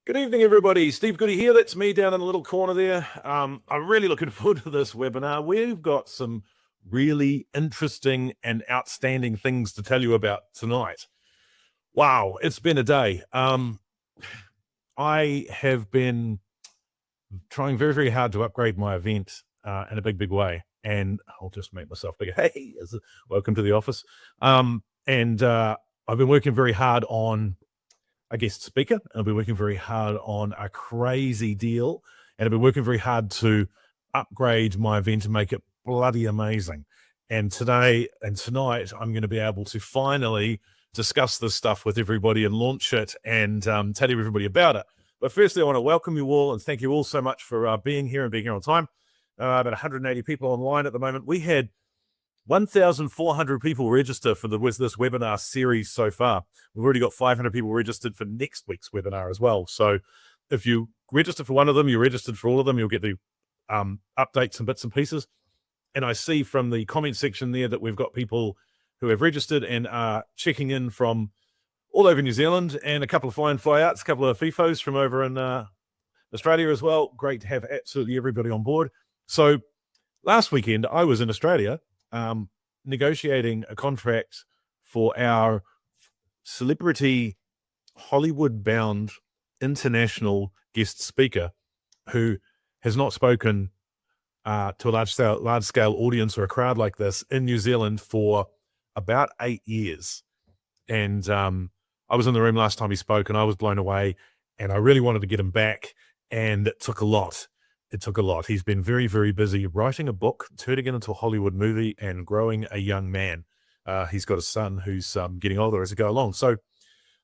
Good evening, everybody. Steve Goody here. That's me down in the little corner there. I'm really looking forward to this webinar. We've got some really interesting and outstanding things to tell you about tonight. Wow, it's been a day. I have been trying very, very hard to upgrade my event in a big, big way. And I'll just make myself bigger. Hey, welcome to the office. I've been working very hard on a guest speaker. I've been working very hard on a crazy deal, and I've been working very hard to upgrade my event and make it bloody amazing. And today and tonight, I'm going to be able to finally discuss this stuff with everybody and launch it and tell everybody about it. But firstly, I want to welcome you all and thank you all so much for being here and being here on time. About 180 people online at the moment. We had 1,400 people register for this webinar series so far. We've already got 500 people registered for next week's webinar as well. So if you register for one of them, you're registered for all of them, you'll get the updates and bits and pieces. And I see from the comment section there that we've got people who have registered and are checking in from all over New Zealand, and a couple of fly-in, fly-outs, a couple of FIFOs from over in Australia as well. Great to have absolutely everybody on board. So last weekend, I was in Australia negotiating a contract for our celebrity Hollywood-bound international guest speaker who has not spoken to a large-scale audience or a crowd like this in New Zealand for about 8 years. And I was in the room last time he spoke, and I was blown away, and I really wanted to get him back, and it took a lot. He's been very, very busy writing a book, turning it into a Hollywood movie, and growing a young man. He's got a son who's getting older as he go along. So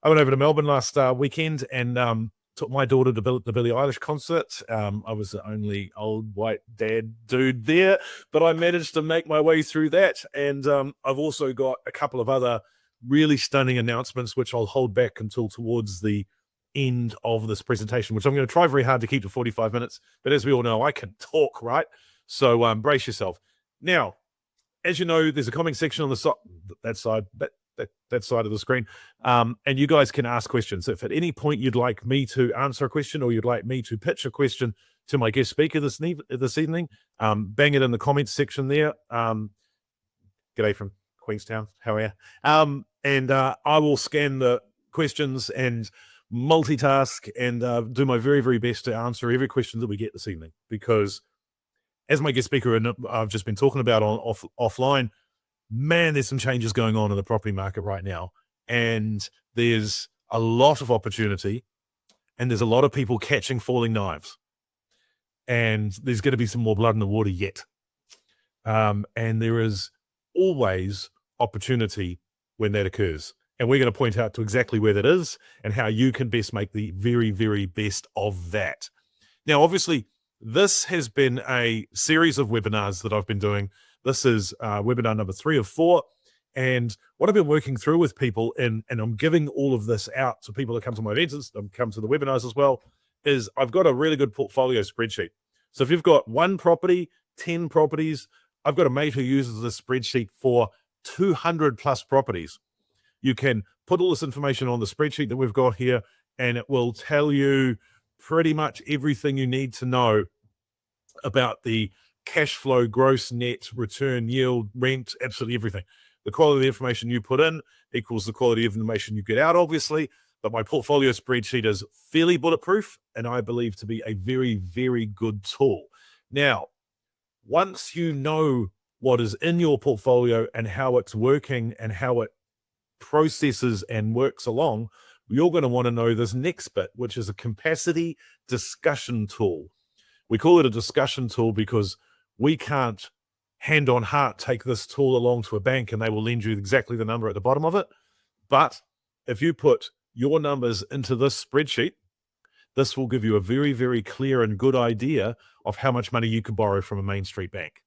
I went over to Melbourne last weekend and took my daughter to the Billie Eilish concert. I was the only old white dad dude there, but I managed to make my way through that. And I've also got a couple of other really stunning announcements, which I'll hold back until towards the end of this presentation, which I'm going to try very hard to keep to 45 minutes. But as we all know, I can talk, right? So brace yourself. Now, as you know, there's a comment section on the that side of the screen, and you guys can ask questions. If at any point you'd like me to answer a question or you'd like me to pitch a question to my guest speaker this evening, bang it in the comments section there. G'day from Queenstown. How are you? And I will scan the questions and multitask and do my very, very best to answer every question that we get this evening, because as my guest speaker and I've just been talking about offline, man, there's some changes going on in the property market right now, and there's a lot of opportunity, and there's a lot of people catching falling knives, and there's going to be some more blood in the water yet. And there is always opportunity when that occurs. And we're going to point out to exactly where that is and how you can best make the very, very best of that. Now, obviously, this has been a series of webinars that I've been doing. This is webinar number 3 of 4. And what I've been working through with people, and I'm giving all of this out to people that come to my events and come to the webinars as well, is I've got a really good portfolio spreadsheet. So if you've got 1 property, 10 properties, I've got a mate who uses this spreadsheet for 200 plus properties. You can put all this information on the spreadsheet that we've got here, and it will tell you pretty much everything you need to know about the cash flow, gross, net, return, yield, rent, absolutely everything. The quality of the information you put in equals the quality of information you get out, obviously, but my portfolio spreadsheet is fairly bulletproof, and I believe to be a very, very good tool. Now, once you know what is in your portfolio and how it's working and how it processes and works along, you're going to want to know this next bit, which is a capacity discussion tool. We call it a discussion tool because we can't hand on heart take this tool along to a bank and they will lend you exactly the number at the bottom of it. But if you put your numbers into this spreadsheet, this will give you a very, very clear and good idea of how much money you can borrow from a Main Street bank.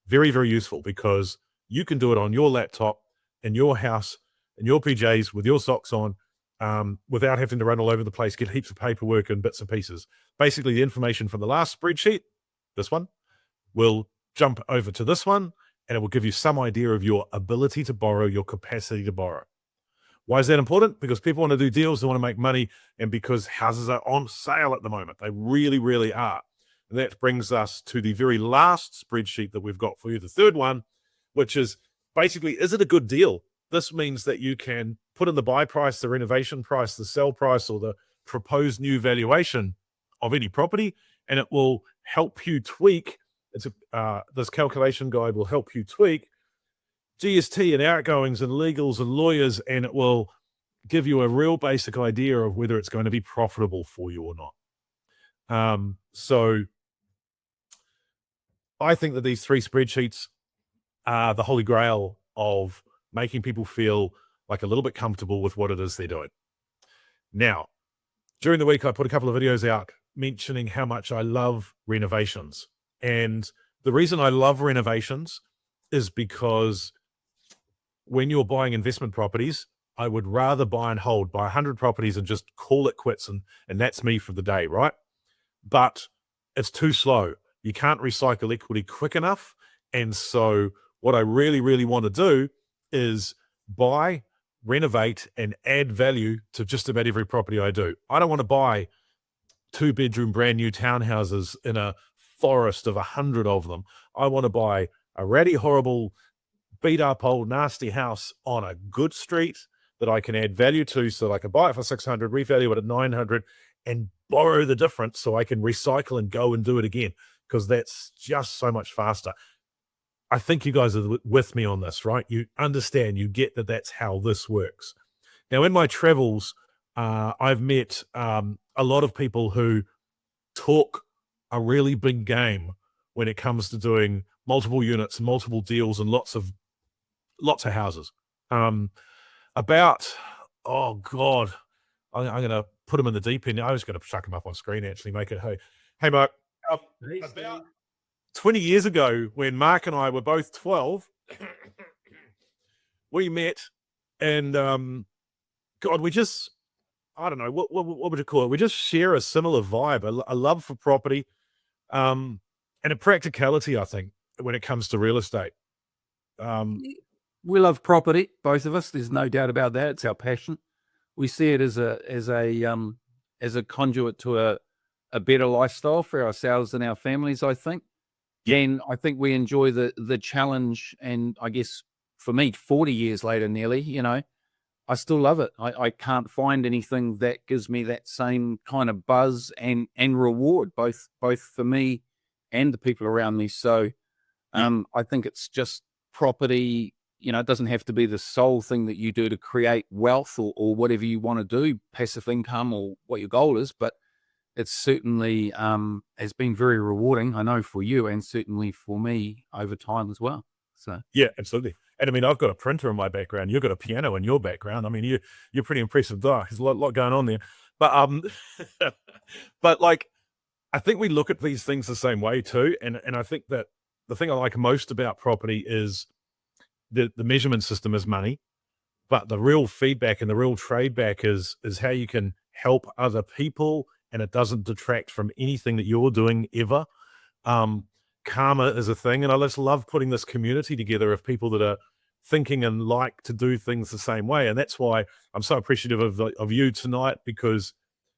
Very, very useful, because you can do it on your laptop, in your house, in your PJs, with your socks on, without having to run all over the place, get heaps of paperwork and bits and pieces. Basically, the information from the last spreadsheet, this one, will jump over to this one, and it will give you some idea of your ability to borrow, your capacity to borrow. Why is that important? Because people want to do deals, they want to make money, and because houses are on sale at the moment. They really, really are. And that brings us to the very last spreadsheet that we've got for you, the third one, which is basically, is it a good deal? This means that you can put in the buy price, the renovation price, the sell price, or the proposed new valuation of any property, and it will help you tweak. This calculation guide will help you tweak GST and outgoings and legals and lawyers, and it will give you a real basic idea of whether it's going to be profitable for you or not. So I think that these three spreadsheets are the holy grail of making people feel like a little bit comfortable with what it is they're doing. Now, during the week, I put a couple of videos out mentioning how much I love renovations. And the reason I love renovations is because when you're buying investment properties, I would rather buy and hold, buy 100 properties and just call it quits. And that's me for the day, right? But it's too slow. You can't recycle equity quick enough. And so what I really, really want to do is buy, renovate, and add value to just about every property I do. I don't want to buy 2-bedroom brand new townhouses in a forest of 100 of them. I want to buy a ratty, horrible, beat up old nasty house on a good street that I can add value to, so that I can buy it for 600, revalue it at 900, and borrow the difference so I can recycle and go and do it again, because that's just so much faster. I think you guys are with me on this, right? You understand, you get that that's how this works. Now, in my travels, I've met a lot of people who talk a really big game when it comes to doing multiple units and multiple deals and lots of houses. Oh God, I'm going to put them in the deep end. I was going to chuck them up on screen, actually, make it, hey, Mark. About 20 years ago, when Mark and I were both 12, we met, and God, we just, I don't know, what would you call it? We just share a similar vibe, a love for property, and a practicality, I think, when it comes to real estate. We love property, both of us. There's no doubt about that. It's our passion. We see it as a conduit to a better lifestyle for ourselves and our families, I think. And I think we enjoy the challenge. And I guess for me, 40 years later, nearly, I still love it. I can't find anything that gives me that same kind of buzz and reward, both for me and the people around me. So I think it's just property. It doesn't have to be the sole thing that you do to create wealth or whatever you want to do, passive income or what your goal is, but it certainly has been very rewarding, I know, for you, and certainly for me over time as well. So yeah, absolutely. And I mean, I've got a printer in my background. You've got a piano in your background. I mean, you're pretty impressive guy. There's a lot going on there. But but like, I think we look at these things the same way too. And I think that the thing I like most about property is the measurement system is money, but the real feedback and the real trade back is how you can help other people, and it doesn't detract from anything that you're doing ever. Karma is a thing, and I just love putting this community together of people that are thinking and like to do things the same way. And that's why I'm so appreciative of you tonight, because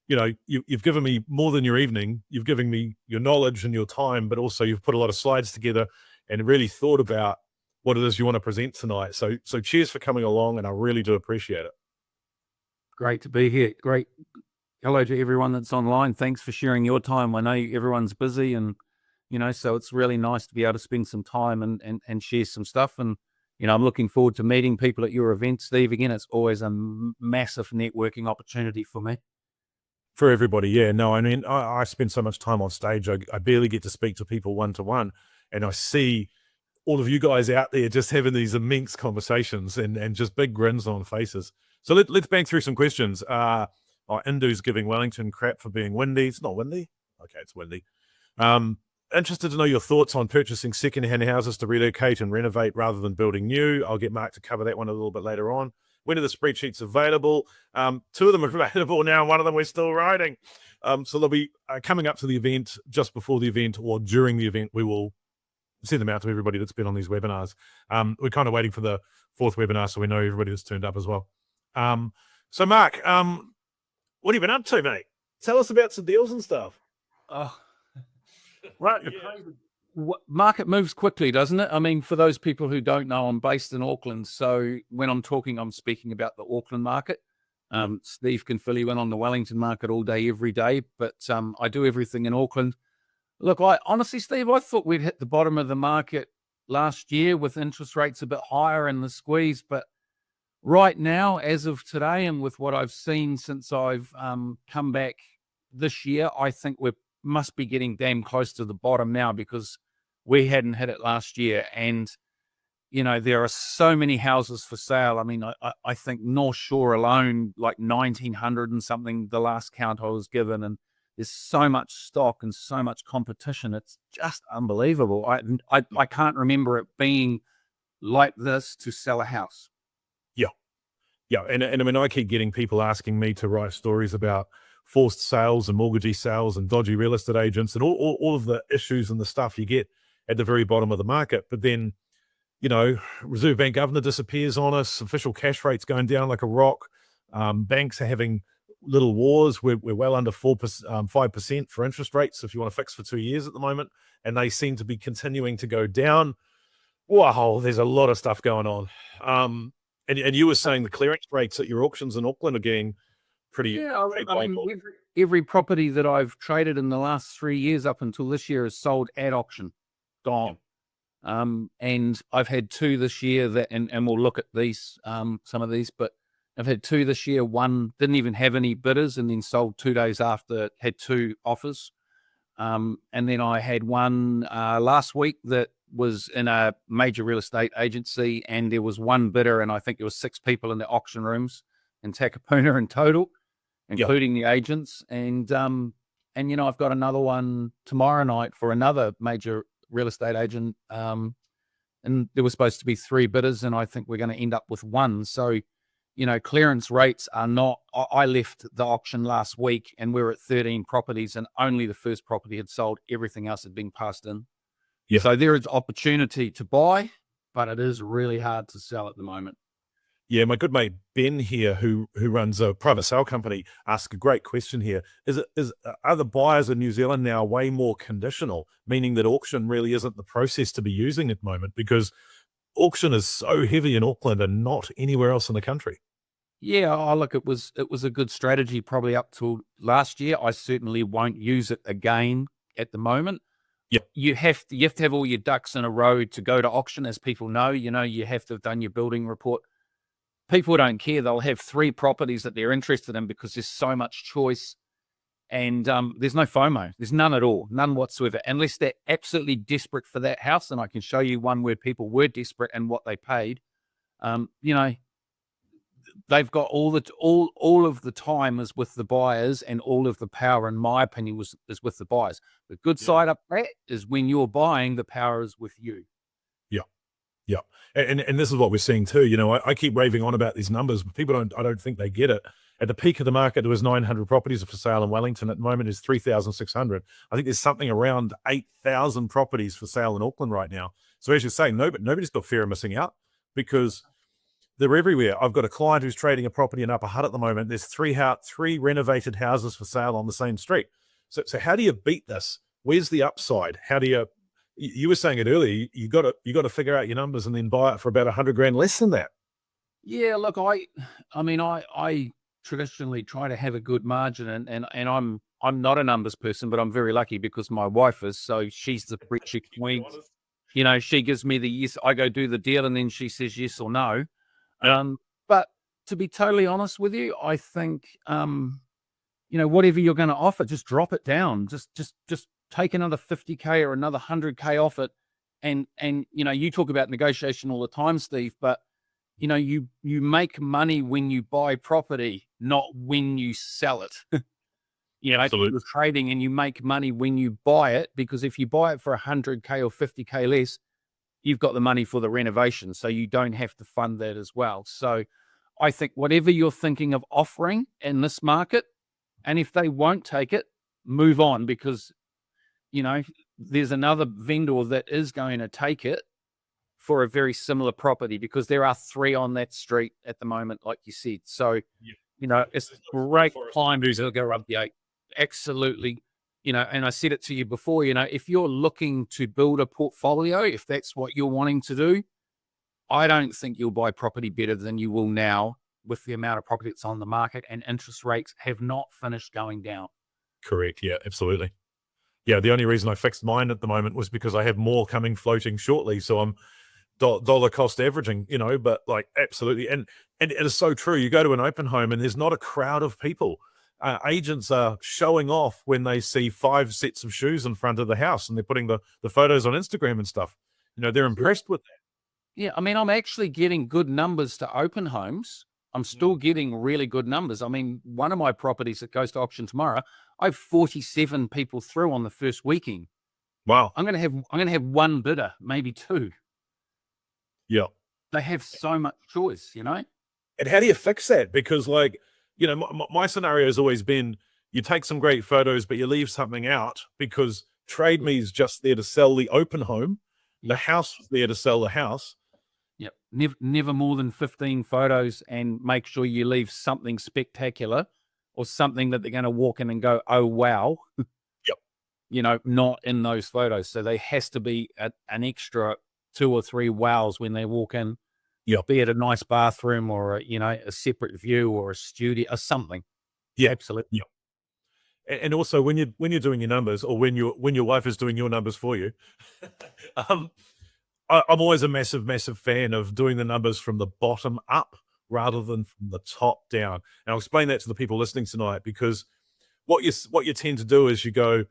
you've given me more than your evening. You've given me your knowledge and your time, but also you've put a lot of slides together and really thought about what it is you want to present tonight. So cheers for coming along, and I really do appreciate it. Great to be here. Great. Hello to everyone that's online. Thanks for sharing your time. I know everyone's busy, and so it's really nice to be able to spend some time and share some stuff. And I'm looking forward to meeting people at your event, Steve. Again, it's always a massive networking opportunity for me. For everybody, yeah. No, I mean, I spend so much time on stage. I barely get to speak to people one-to-one, and I see all of you guys out there just having these immense conversations and just big grins on faces. So let's bang through some questions. Indu's giving Wellington crap for being windy. It's not windy. Okay, it's windy. Interested to know your thoughts on purchasing second-hand houses to relocate and renovate rather than building new. I'll get Mark to cover that one a little bit later on. When are the spreadsheets available? 2 of them are available now. One of them we're still writing. So they'll be coming up to the event, just before the event or during the event. We will send them out to everybody that's been on these webinars. We're kind of waiting for the 4th webinar, so we know everybody that's turned up as well. So Mark, what have you been up to, mate? Tell us about some deals and stuff. Oh, right. Market moves quickly, doesn't it? I mean, for those people who don't know, I'm based in Auckland. So when I'm talking, I'm speaking about the Auckland market. Steve can fill you in on the Wellington market all day, every day. But I do everything in Auckland. Look, I honestly, Steve, I thought we'd hit the bottom of the market last year with interest rates a bit higher and the squeeze. But right now, as of today, and with what I've seen since I've come back this year, I think we must be getting damn close to the bottom now, because we hadn't hit it last year. And, you know, there are so many houses for sale. I mean, I think North Shore alone, like 1,900 and something, the last count I was given. And there's so much stock and so much competition. It's just unbelievable. I can't remember it being like this to sell a house. Yeah, and I mean, I keep getting people asking me to write stories about forced sales and mortgagee sales and dodgy real estate agents and all of the issues and the stuff you get at the very bottom of the market. But then, you know, Reserve Bank governor disappears on us, official cash rates going down like a rock. Banks are having little wars. We're well under 5% for interest rates if you want to fix for 2 years at the moment, and they seem to be continuing to go down. Wow, there's a lot of stuff going on. And you were saying the clearance rates at your auctions in Auckland are getting pretty. Yeah, I mean, every property that I've traded in the last 3 years up until this year is sold at auction, gone. And I've had two this year that, and we'll look at these, some of these, but I've had two this year. One didn't even have any bidders and then sold 2 days after it had 2 offers. And then I had one last week that was in a major real estate agency, and there was one bidder, and I think there was 6 people in the auction rooms in Takapuna in total, including the agents. And you know, I've got another one tomorrow night for another major real estate agent. And there was supposed to be 3 bidders, and I think we're going to end up with 1. So, you know, clearance rates are not. I left the auction last week and we were at 13 properties, and only the first property had sold. Everything else had been passed in. Yeah. So there is opportunity to buy, but it is really hard to sell at the moment. Yeah, my good mate Ben here, who runs a private sale company, asked a great question here. Are the buyers in New Zealand now way more conditional, meaning that auction really isn't the process to be using at the moment, because auction is so heavy in Auckland and not anywhere else in the country? Yeah, look, it was a good strategy probably up till last year. I certainly won't use it again at the moment. Yeah, you have to have all your ducks in a row to go to auction, as people know. You know, you have to have done your building report. People don't care. They'll have 3 properties that they're interested in because there's so much choice, and there's no FOMO. There's none at all, none whatsoever, unless they're absolutely desperate for that house. And I can show you one where people were desperate and what they paid. You know, they've got all of the time is with the buyers, and all of the power, in my opinion, is with the buyers. The good side up there is when you're buying, the power is with you. Yeah. And this is what we're seeing too. You know, I keep raving on about these numbers, but people I don't think they get it. At the peak of the market, there was 900 properties for sale in Wellington. At the moment, is 3,600. I think there's something around 8,000 properties for sale in Auckland right now. So as you're saying, nobody's got fear of missing out, because they're everywhere. I've got a client who's trading a property in Upper Hutt at the moment. There's 3 renovated houses for sale on the same street. So how do you beat this? Where's the upside? How do you were saying it earlier, you got to figure out your numbers and then buy it for about 100 grand less than that. Yeah, look, I mean, I traditionally try to have a good margin, and I'm not a numbers person, but I'm very lucky because my wife is. So she's the spreadsheet queen. You know, she gives me the yes. I go do the deal, and then she says yes or no. But to be totally honest with you, I think you know, whatever you're going to offer, just drop it down. Just take another 50K or another 100K off it. And, you know, you talk about negotiation all the time, Steve, but, you know, you make money when you buy property, not when you sell it. You know, you're trading, and you make money when you buy it, because if you buy it for 100K or 50K less, you've got the money for the renovation. So you don't have to fund that as well. So I think whatever you're thinking of offering in this market, and if they won't take it, move on, because, you know, there's another vendor that is going to take it for a very similar property, because there are 3 on that street at the moment, like you said. So, it's great time to go up the 8. Absolutely. And I said it to you before, if you're looking to build a portfolio, if that's what you're wanting to do, I don't think you'll buy property better than you will now, with the amount of property that's on the market, and interest rates have not finished going down. Correct. Yeah, absolutely. Yeah, the only reason I fixed mine at the moment was because I have more coming floating shortly. So I'm dollar cost averaging, but like absolutely. And it is so true. You go to an open home and there's not a crowd of people. Agents are showing off when they see 5 sets of shoes in front of the house, and they're putting the photos on Instagram and stuff. They're impressed with that. Yeah, I mean, I'm actually getting good numbers to open homes. I'm still getting really good numbers. I mean, one of my properties that goes to auction tomorrow, I have 47 people through on the first weekend. Wow. I'm gonna have one bidder, maybe 2. Yeah. They have so much choice, And how do you fix that? Because, like, my scenario has always been you take some great photos, but you leave something out because Trade Me is just there to sell the open home. The house is there to sell the house. Yep. Never more than 15 photos, and make sure you leave something spectacular or something that they're going to walk in and go, oh, wow. Yep. Not in those photos. So there has to be an extra 2 or 3 wows when they walk in. Yeah. Be it a nice bathroom or, a separate view or a studio or something. Yeah. Absolutely. Yeah. And also when you're doing your numbers, or when your wife is doing your numbers for you, I'm always a massive, massive fan of doing the numbers from the bottom up rather than from the top down. And I'll explain that to the people listening tonight, because what you tend to do is you go,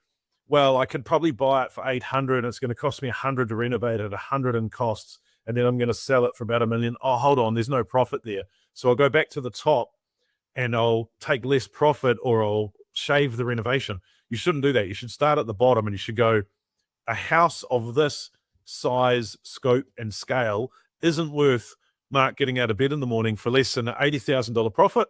well, I could probably buy it for 800 and it's going to cost me 100 to renovate it, 100 in costs, and then I'm going to sell it for about $1 million. Oh, hold on, there's no profit there. So I'll go back to the top and I'll take less profit, or I'll shave the renovation. You shouldn't do that. You should start at the bottom and you should go, a house of this size, scope, and scale isn't worth Mark getting out of bed in the morning for less than an $80,000 profit,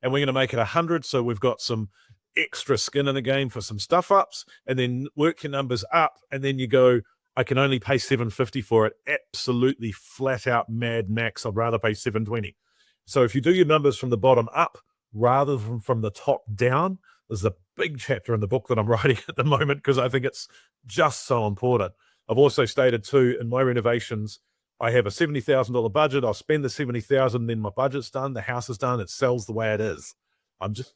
and we're going to make it 100. So we've got some extra skin in the game for some stuff ups, and then work your numbers up, and then you go, I can only pay 750 for it. Absolutely flat out mad max. I'd rather pay 720. So if you do your numbers from the bottom up rather than from the top down, there's a big chapter in the book that I'm writing at the moment because I think it's just so important. I've also stated too, in my renovations, I have a $70,000 budget. I'll spend the 70,000, then my budget's done, the house is done, it sells the way it is. I'm just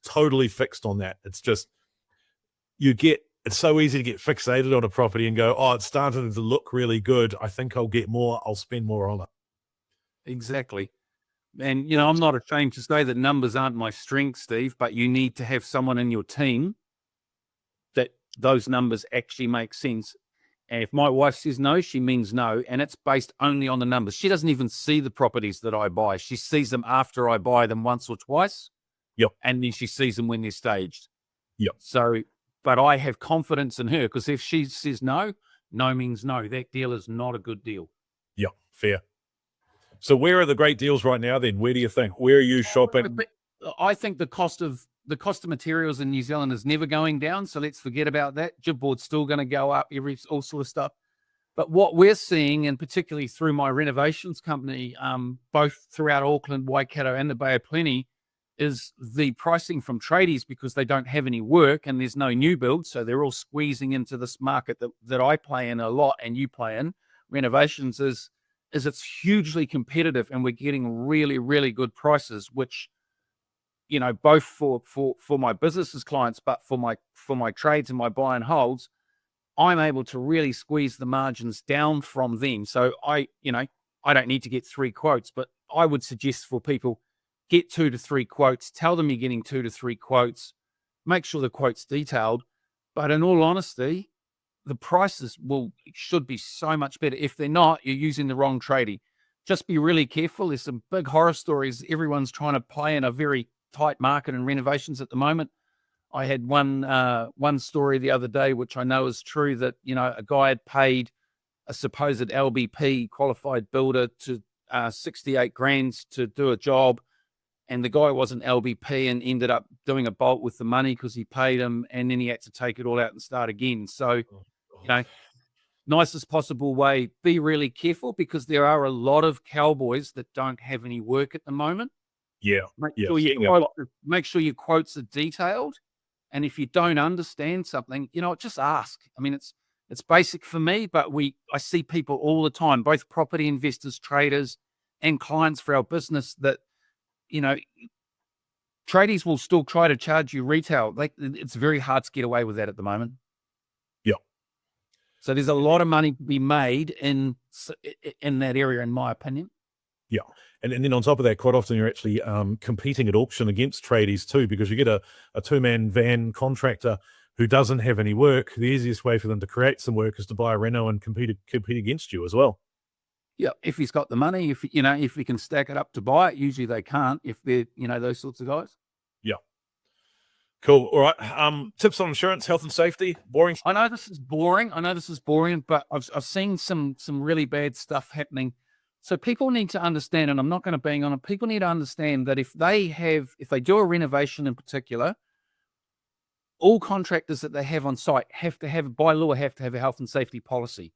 totally fixed on that. It's just it's so easy to get fixated on a property and go, oh, it's starting to look really good. I think I'll get more. I'll spend more on it. Exactly. And, I'm not ashamed to say that numbers aren't my strength, Steve, but you need to have someone in your team that those numbers actually make sense. And if my wife says no, she means no. And it's based only on the numbers. She doesn't even see the properties that I buy. She sees them after I buy them once or twice. Yep. And then she sees them when they're staged. Yep. So, but I have confidence in her, because if she says no, no means no. That deal is not a good deal. Yeah, fair. So where are the great deals right now then? Where do you think? Where are you shopping? I think the cost of materials in New Zealand is never going down. So let's forget about that. Gypboard's still going to go up, all sort of stuff. But what we're seeing, and particularly through my renovations company, both throughout Auckland, Waikato, and the Bay of Plenty, is the pricing from tradies, because they don't have any work and there's no new build. So they're all squeezing into this market that I play in a lot and you play in. Renovations is it's hugely competitive, and we're getting really, really good prices, which, both for my business's clients, but for my trades and my buy and holds, I'm able to really squeeze the margins down from them. So I don't need to get 3 quotes, but I would suggest for people, get 2 to 3 quotes, tell them you're getting 2 to 3 quotes, make sure the quote's detailed. But in all honesty, the prices should be so much better. If they're not, you're using the wrong tradie. Just be really careful. There's some big horror stories. Everyone's trying to play in a very tight market in renovations at the moment. I had one story the other day, which I know is true, that, a guy had paid a supposed LBP qualified builder to 68 grand to do a job. And the guy wasn't LBP and ended up doing a bolt with the money because he paid him, and then he had to take it all out and start again. So, nicest possible way, be really careful, because there are a lot of cowboys that don't have any work at the moment. Yeah. Yeah. Seeing a lot. Make sure your quotes are detailed. And if you don't understand something, just ask. I mean, it's basic for me, but I see people all the time, both property investors, traders, and clients for our business, that, tradies will still try to charge you retail. Like, it's very hard to get away with that at the moment. Yeah. So there's a lot of money to be made in that area, in my opinion. Yeah. And then on top of that, quite often you're actually competing at auction against tradies too, because you get a two-man van contractor who doesn't have any work. The easiest way for them to create some work is to buy a reno and compete against you as well. Yeah, if he's got the money, if he can stack it up to buy it. Usually they can't, if they're those sorts of guys. Yeah. Cool. All right. Tips on insurance, health and safety. Boring. I know this is boring, but I've seen some really bad stuff happening. So people need to understand, and I'm not going to bang on it, people need to understand that if they do a renovation in particular, all contractors that they have on site by law have to have a health and safety policy.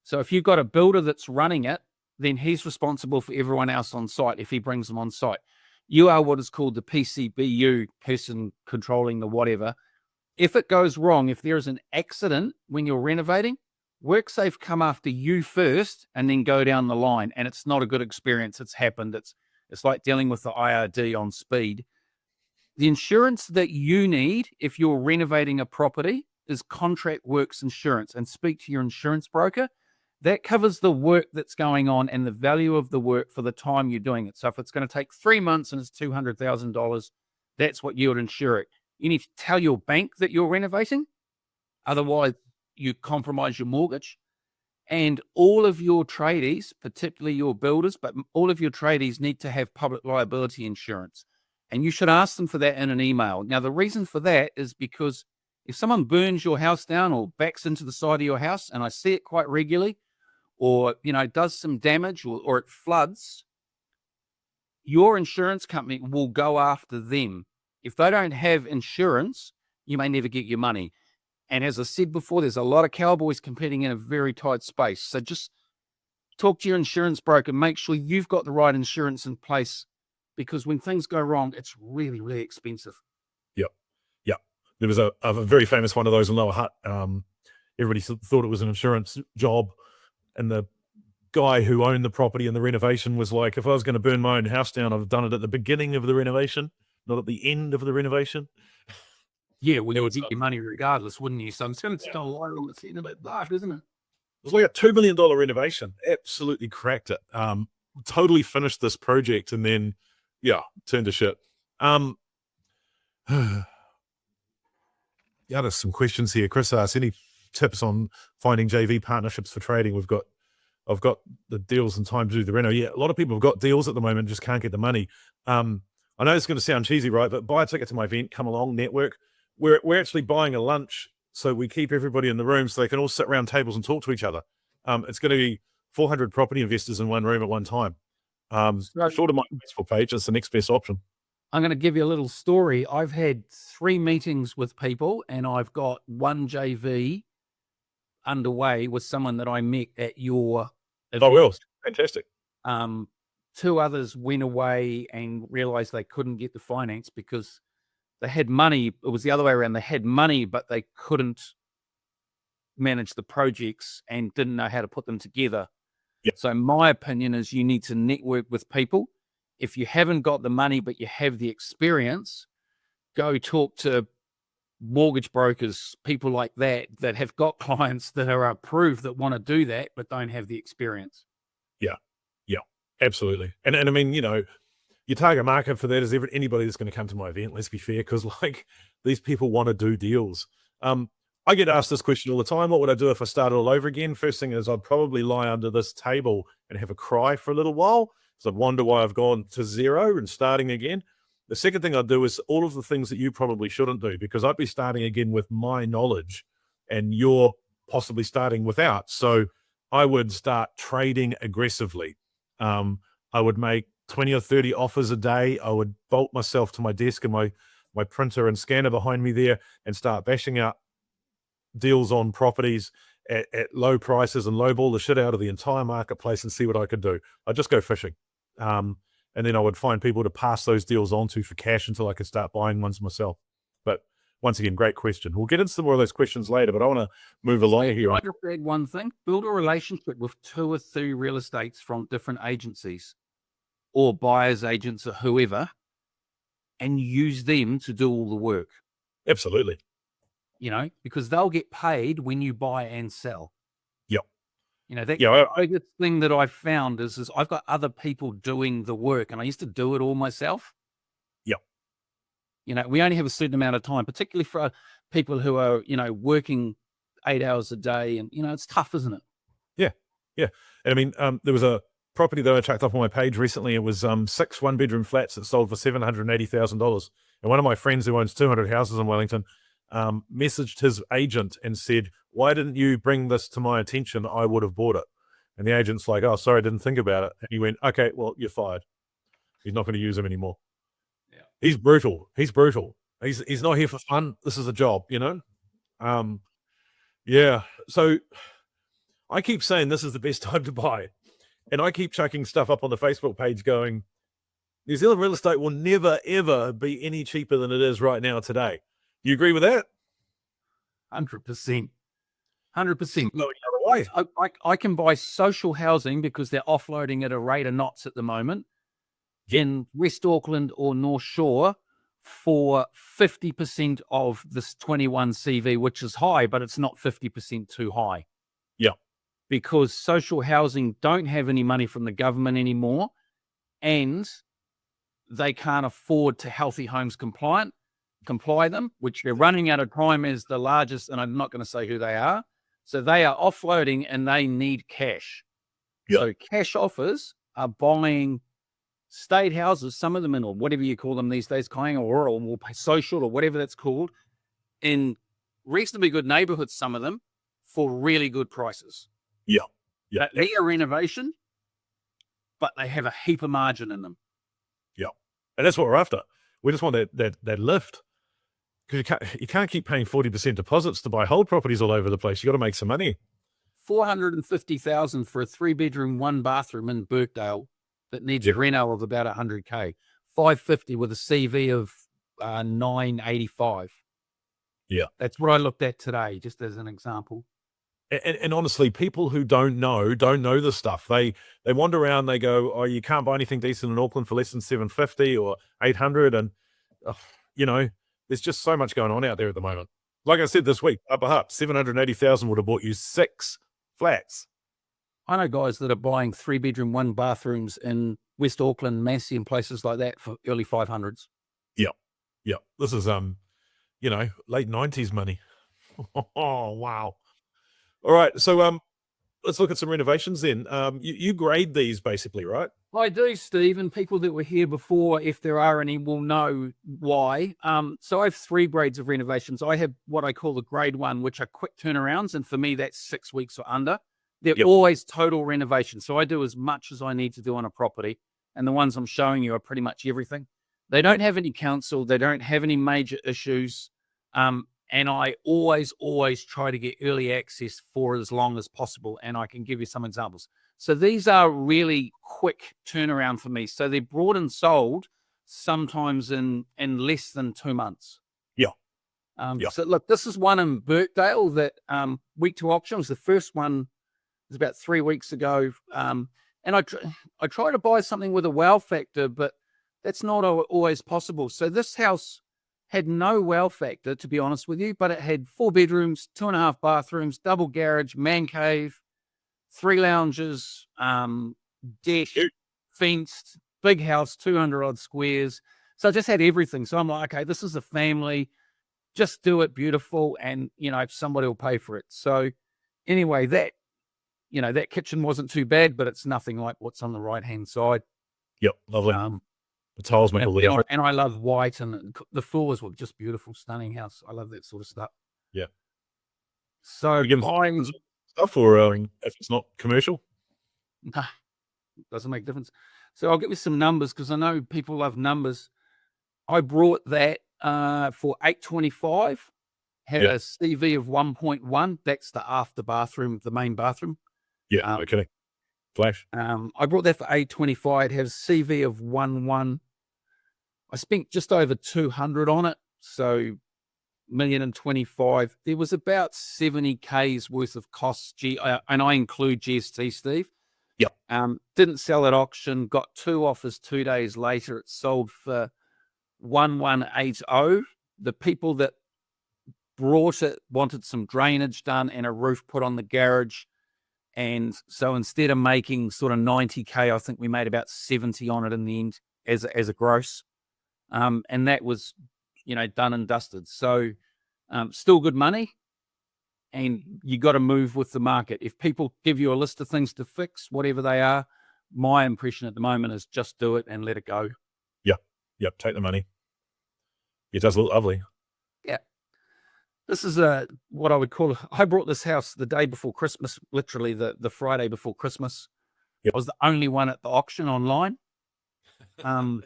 So if you've got a builder that's running it, then he's responsible for everyone else on site if he brings them on site. You are what is called the PCBU, person controlling the whatever. If it goes wrong, if there is an accident when you're renovating, WorkSafe come after you first and then go down the line. And it's not a good experience. It's happened. It's like dealing with the IRD on speed. The insurance that you need if you're renovating a property is contract works insurance, and speak to your insurance broker. That covers the work that's going on and the value of the work for the time you're doing it. So if it's going to take 3 months and it's $200,000, that's what you would insure it. You need to tell your bank that you're renovating. Otherwise, you compromise your mortgage. And all of your tradies, particularly your builders, but all of your tradies need to have public liability insurance. And you should ask them for that in an email. Now, the reason for that is because if someone burns your house down or backs into the side of your house, and I see it quite regularly, or, does some damage, or it floods, your insurance company will go after them. If they don't have insurance, you may never get your money. And as I said before, there's a lot of cowboys competing in a very tight space. So just talk to your insurance broker, make sure you've got the right insurance in place, because when things go wrong, it's really, really expensive. Yep. Yep. There was a very famous one of those in Lower Hutt. Everybody thought it was an insurance job. And the guy who owned the property and the renovation was like, if I was going to burn my own house down, I've done it at the beginning of the renovation, not at the end of the renovation. Yeah, well, you would get your money regardless, wouldn't you? So it's going to still lie on its end a bit daft, isn't it? It was like a $2 million renovation. Absolutely cracked it. Totally finished this project and then, turned to shit. Yeah, there's some questions here. Chris asks, any tips on finding JV partnerships for trading? I've got the deals and time to do the reno. Yeah, a lot of people have got deals at the moment, just can't get the money. I know it's going to sound cheesy, right? But buy a ticket to my event, come along, network. We're actually buying a lunch, so we keep everybody in the room so they can all sit around tables and talk to each other. It's going to be 400 property investors in one room at one time. Short of my Facebook page, it's the next best option. I'm going to give you a little story. I've had 3 meetings with people, and I've got 1 JV underway with someone that I met at your event. Oh, well, fantastic. 2 others went away and realized they couldn't get the finance because they had money. It was the other way around. They had money, but they couldn't manage the projects and didn't know how to put them together. Yep. So my opinion is you need to network with people. If you haven't got the money, but you have the experience, go talk to mortgage brokers, people like that have got clients that are approved that want to do that, but don't have the experience. Yeah, absolutely. And I mean, your target market for that is anybody that's going to come to my event. Let's be fair, because like these people want to do deals. I get asked this question all the time. What would I do if I started all over again? First thing is I'd probably lie under this table and have a cry for a little while, because I'd wonder why I've gone to zero and starting again. The second thing I'd do is all of the things that you probably shouldn't do, because I'd be starting again with my knowledge and you're possibly starting without. So I would start trading aggressively. I would make 20 or 30 offers a day. I would bolt myself to my desk and my printer and scanner behind me there and start bashing out deals on properties at low prices and lowball the shit out of the entire marketplace and see what I could do. I'd just go fishing. And then I would find people to pass those deals on to for cash until I could start buying ones myself. But once again, great question. We'll get into some more of those questions later, but I want to move along here. I just add one thing: build a relationship with 2 or 3 real estates from different agencies or buyers agents or whoever, and use them to do all the work. Absolutely. Because they'll get paid when you buy and sell. Yep. The biggest thing that I've found is I've got other people doing the work, and I used to do it all myself. Yep. We only have a certain amount of time, particularly for people who are, working 8 hours a day, and, it's tough, isn't it? Yeah. Yeah. And I mean, there was a property that I checked off on my page recently. It was 6 one-bedroom flats that sold for $780,000. And one of my friends who owns 200 houses in Wellington messaged his agent and said, "Why didn't you bring this to my attention? I would have bought it." And the agent's like, "Oh, sorry, I didn't think about it." And he went, "Okay, well, you're fired." He's not going to use him anymore. Yeah. He's brutal. He's not here for fun. This is a job, Yeah. So I keep saying this is the best time to buy. And I keep chucking stuff up on the Facebook page going, New Zealand real estate will never, ever be any cheaper than it is right now today. You agree with that? 100%. 100%. No, I can buy social housing because they're offloading at a rate of knots at the moment in West Auckland or North Shore for 50% of this 21 CV, which is high, but it's not 50% too high. Yeah. Because social housing don't have any money from the government anymore, and they can't afford to healthy homes comply them, which they're running out of time as the largest, and I'm not going to say who they are. So they are offloading and they need cash. Yep. So cash offers are buying state houses, some of them in, or whatever you call them these days, Kainga Rural or social or whatever that's called, in reasonably good neighborhoods, some of them, for really good prices. Yeah. Yeah. They're a renovation, but they have a heap of margin in them. Yeah. And that's what we're after. We just want that lift. Because you can't keep paying 40% deposits to buy whole properties all over the place. You got to make some money. $450,000 for a 3-bedroom, 1-bathroom in Birkdale that needs a reno of about $100K. $550 with a CV of $985. Yeah, that's what I looked at today, just as an example. And honestly, people who don't know this stuff. They wander around. They go, "Oh, you can't buy anything decent in Auckland for less than $750 or $800," and there's just so much going on out there at the moment. Like I said this week, up $780,000 would have bought you 6 flats. I know guys that are buying 3-bedroom, 1-bathrooms in West Auckland, Massey, and places like that for early 500s. Yeah, yeah. This is late 90s money. Oh wow! All right, so let's look at some renovations then. You grade these basically, right? I do, Steve, and people that were here before, if there are any, will know why. So I have 3 grades of renovations. I have what I call the grade 1, which are quick turnarounds, and for me, that's 6 weeks or under. They're always total renovations. So I do as much as I need to do on a property, and the ones I'm showing you are pretty much everything. They don't have any council. They don't have any major issues. And I always try to get early access for as long as possible. And I can give you some examples. So these are really quick turnaround for me. So they're bought and sold sometimes in less than 2 months. Yeah. So look, this is one in Birkdale that week to auction was the first one. It was about 3 weeks ago. And I try to buy something with a wow factor, but that's not always possible. So this house had no wow factor, to be honest with you, but it had 4 bedrooms, 2.5 bathrooms, double garage, man cave, 3 lounges, deck, fenced, big house, 200 odd squares. So I just had everything. So I'm like, okay, this is a family, just do it beautiful, and somebody will pay for it. So anyway, that kitchen wasn't too bad, but it's nothing like what's on the right hand side. Yep, lovely. The tiles make a little, and I love white, and the floors were just beautiful, stunning house. I love that sort of stuff. Yeah. So buying stuff, or if it's not commercial, no, doesn't make a difference. So I'll give you some numbers because I know people love numbers. I brought that for $825. had a CV of 1.1. That's the after bathroom, the main bathroom. Yeah, no kidding. Flash. I brought that for 825. It had a CV of 1.1. I spent just over 200 on it. So 1,025,000. There was about 70K's worth of costs. And I include GST, Steve. Yep. Didn't sell at auction. Got 2 offers 2 days later. It sold for 1,180. The people that brought it wanted some drainage done and a roof put on the garage. And so instead of making sort of 90K, I think we made about 70 on it in the end as a gross. And that was, done and dusted. So still good money. And you got to move with the market. If people give you a list of things to fix, whatever they are, my impression at the moment is just do it and let it go. Yep. Take the money. It does look lovely. Yeah. This is what I would call, I brought this house the day before Christmas, literally the Friday before Christmas. Yep. I was the only one at the auction online. I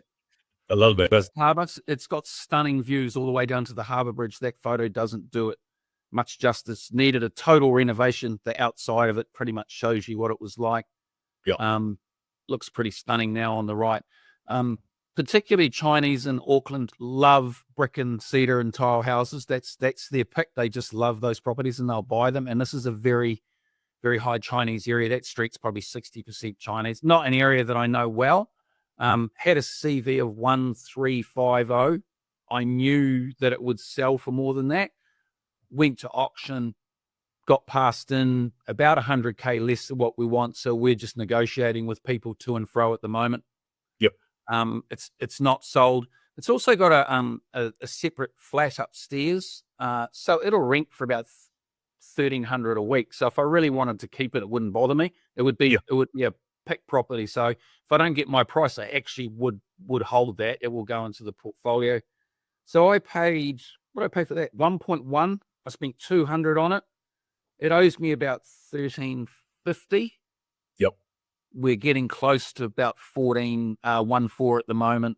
love that. But Harbour, it's got stunning views all the way down to the Harbour Bridge. That photo doesn't do it much justice. Needed a total renovation. The outside of it pretty much shows you what it was like. Yeah. Looks pretty stunning now on the right. Particularly Chinese in Auckland love brick and cedar and tile houses. That's their pick. They just love those properties and they'll buy them. And this is a very, very high Chinese area. That street's probably 60% Chinese. Not an area that I know well. Had a CV of 1,350. I knew that it would sell for more than that. Went to auction, got passed in about 100K less than what we want. So we're just negotiating with people to and fro at the moment. Yep. It's not sold. It's also got a separate flat upstairs. So it'll rent for about 1,300 a week. So if I really wanted to keep it, it wouldn't bother me. It would be a pick property. So if I don't get my price, I actually would hold that. It will go into the portfolio. So I paid, what did I pay for that? 1.1. I spent 200 on it. It owes me about 1,350. Yep. We're getting close to about 14.14 at the moment.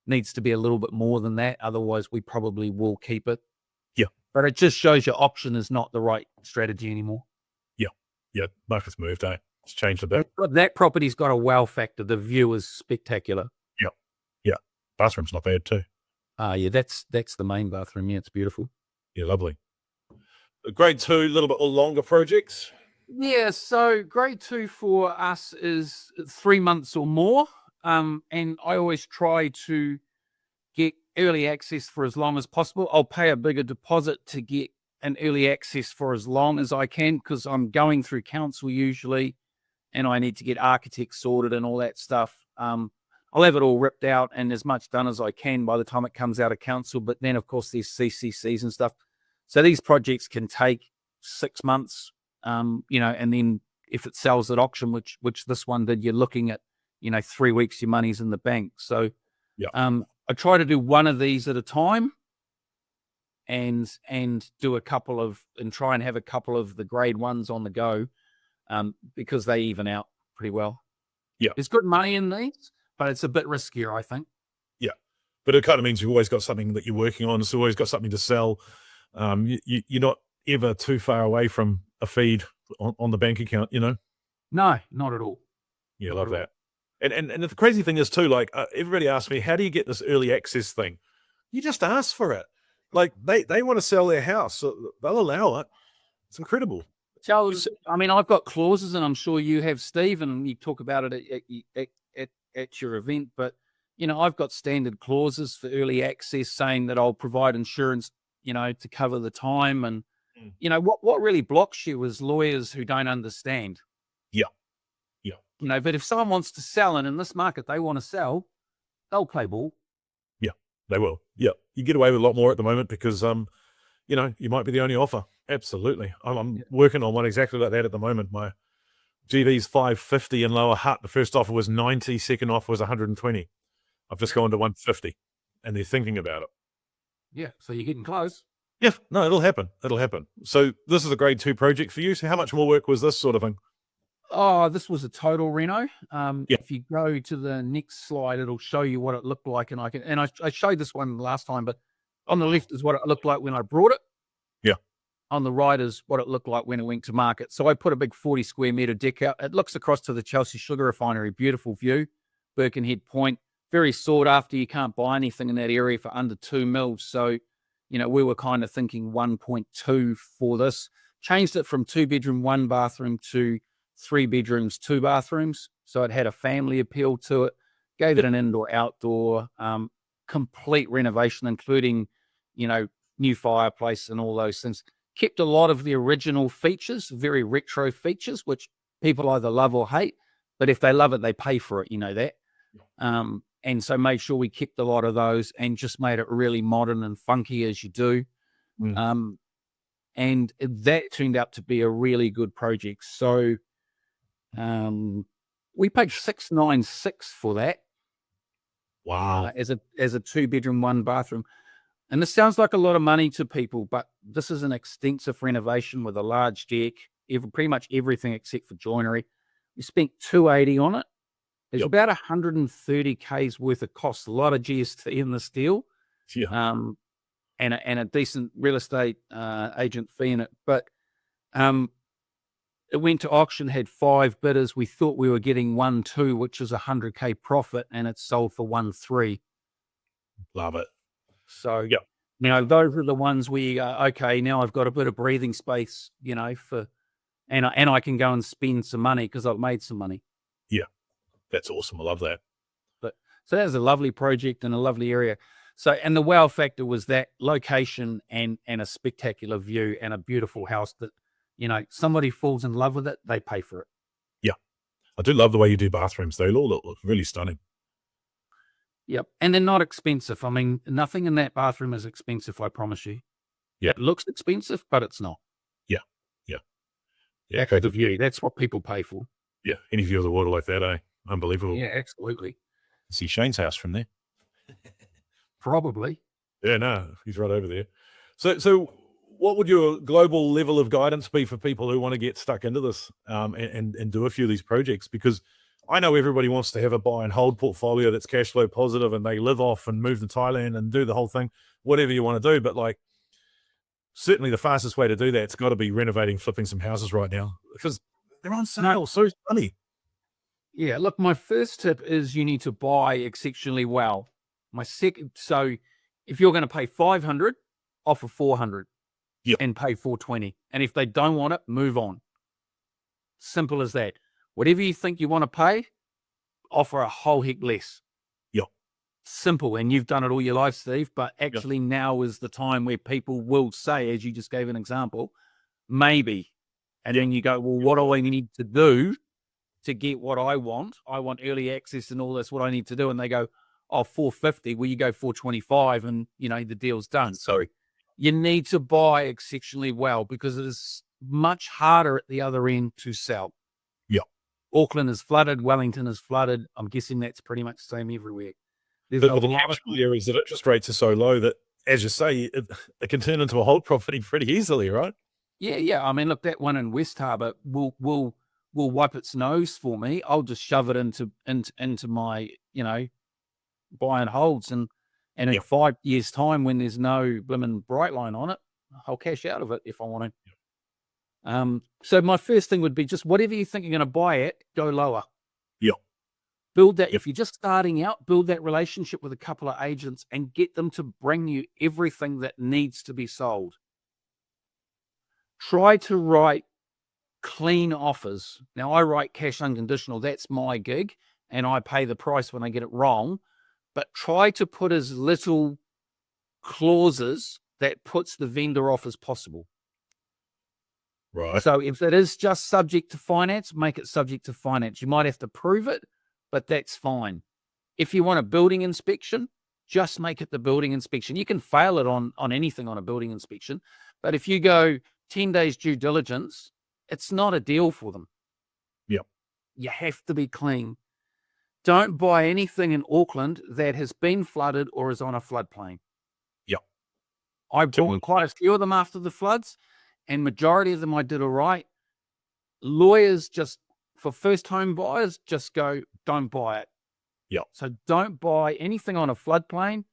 Needs to be a little bit more than that. Otherwise, we probably will keep it. Yeah. But it just shows your auction is not the right strategy anymore. Yeah. Market's moved, It's changed a bit. But that property's got a wow factor. The view is spectacular. Yeah. Bathroom's not bad too. Yeah, that's the main bathroom. Yeah, it's beautiful. Yeah, lovely. Grade 2, a little bit longer projects. Yeah, so grade 2 for us is 3 months or more. And I always try to get early access for as long as possible. I'll pay a bigger deposit to get an early access for as long as I can because I'm going through council usually and I need to get architects sorted and all that stuff. I'll have it all ripped out and as much done as I can by the time it comes out of council. But then, of course, there's CCCs and stuff. So these projects can take 6 months, and then if it sells at auction, which this one did, you're looking at, 3 weeks, your money's in the bank. So I try to do one of these at a time and do try and have a couple of the grade 1s on the go because they even out pretty well. Yeah. There's good money in these, but it's a bit riskier, I think. Yeah. But it kind of means you've always got something that you're working on. It's always got something to sell. You're not ever too far away from a feed on the bank account, No, not at all. Yeah, love that. And the crazy thing is too, like everybody asks me, how do you get this early access thing? You just ask for it. Like they want to sell their house, so they'll allow it. It's incredible. Charles, I mean, I've got clauses, and I'm sure you have, Steve, and you talk about it at your event. But I've got standard clauses for early access, saying that I'll provide insurance, to cover the time. And what really blocks you is lawyers who don't understand. But if someone wants to sell, and in this market they want to sell, they'll play ball. Yeah, they will. Yeah, you get away with a lot more at the moment because you might be the only offer. Absolutely. I'm working on one exactly like that at the moment. My GV's 550 in Lower Hutt. The first offer was 90, second offer was 120. I've just gone to 150 and they're thinking about it. Yeah, so you're getting close. Yeah, no, it'll happen. It'll happen. So this is a grade 2 project for you. So how much more work was this sort of thing? Oh, this was a total reno. If you go to the next slide, it'll show you what it looked like. And I showed this one last time, but on the left is what it looked like when I brought it. Yeah. On the right is what it looked like when it went to market. So I put a big 40 square meter deck out. It looks across to the Chelsea Sugar Refinery. Beautiful view. Birkenhead Point. Very sought after. You can't buy anything in that area for under 2 mils. So, we were kind of thinking 1.2 for this. Changed it from 2-bedroom, 1 bathroom to 3 bedrooms, 2 bathrooms. So it had a family appeal to it. Gave it an indoor-outdoor, complete renovation, including, new fireplace and all those things. Kept a lot of the original features, very retro features, which people either love or hate. But if they love it, they pay for it. You know that. And so made sure we kept a lot of those and just made it really modern and funky as you do. And that turned out to be a really good project. So we paid $696 for that. Wow. As a 2-bedroom, 1 bathroom. And this sounds like a lot of money to people, but this is an extensive renovation with a large deck, pretty much everything except for joinery. We spent $280 on it. There's about 130 K's worth of cost, a lot of GST in this deal, and a decent real estate agent fee in it. But it went to auction, had 5 bidders. We thought we were getting 1.2, which is 100K profit, and it sold for 1.3. Love it. So those are the ones where you go, okay, now I've got a bit of breathing space, and I can go and spend some money because I've made some money. Yeah. That's awesome. I love that. So that was a lovely project in a lovely area. So, and the wow factor was that location and a spectacular view and a beautiful house that, somebody falls in love with it, they pay for it. Yeah. I do love the way you do bathrooms. They all look really stunning. Yep. And they're not expensive. I mean, nothing in that bathroom is expensive, I promise you. Yeah. It looks expensive, but it's not. Yeah. That's the view. That's what people pay for. Yeah. Any view of the water like that, eh? Unbelievable. Yeah, absolutely. See Shane's house from there. Probably. Yeah, no, he's right over there. So what would your global level of guidance be for people who want to get stuck into this and do a few of these projects? Because I know everybody wants to have a buy and hold portfolio that's cash flow positive and they live off and move to Thailand and do the whole thing, whatever you want to do. But certainly the fastest way to do that, it's got to be renovating, flipping some houses right now because they're on sale. So funny. Yeah, look, my first tip is you need to buy exceptionally well. My second, so if you're going to pay 500, offer 400 and pay 420. And if they don't want it, move on. Simple as that. Whatever you think you want to pay, offer a whole heck less. Yeah. Simple. And you've done it all your life, Steve, but actually now is the time where people will say, as you just gave an example, maybe. And then you go, well, what do I need to do to get what I want? I want early access and all this, what I need to do. And they go, oh, 450, well, you go 425 and, the deal's done. So you need to buy exceptionally well because it is much harder at the other end to sell. Yeah. Auckland is flooded. Wellington is flooded. I'm guessing that's pretty much the same everywhere. There's the catchment areas that interest rates are so low that, as you say, it can turn into a hold property pretty easily, right? Yeah. I mean, look, that one in West Harbour will wipe its nose for me. I'll just shove it into my, buy and holds, and in 5 years' time, when there's no blimmin' bright line on it, I'll cash out of it if I want to. So my first thing would be just whatever you think you're going to buy it, go lower. Yeah. Build that. If you're just starting out, build that relationship with a couple of agents and get them to bring you everything that needs to be sold. Try to write clean offers. Now, I write cash unconditional. That's my gig, and I pay the price when I get it wrong. But try to put as little clauses that puts the vendor off as possible. Right. So if it is just subject to finance, make it subject to finance. You might have to prove it, but that's fine. If you want a building inspection, just make it the building inspection. You can fail it on anything on a building inspection. But if you go 10 days due diligence, it's not a deal for them. Yep. You have to be clean. Don't buy anything in Auckland that has been flooded or is on a floodplain. Yep. I bought quite a few of them after the floods, and majority of them I did all right. Lawyers just, for first home buyers, just go, don't buy it. Yep. So don't buy anything on a floodplain.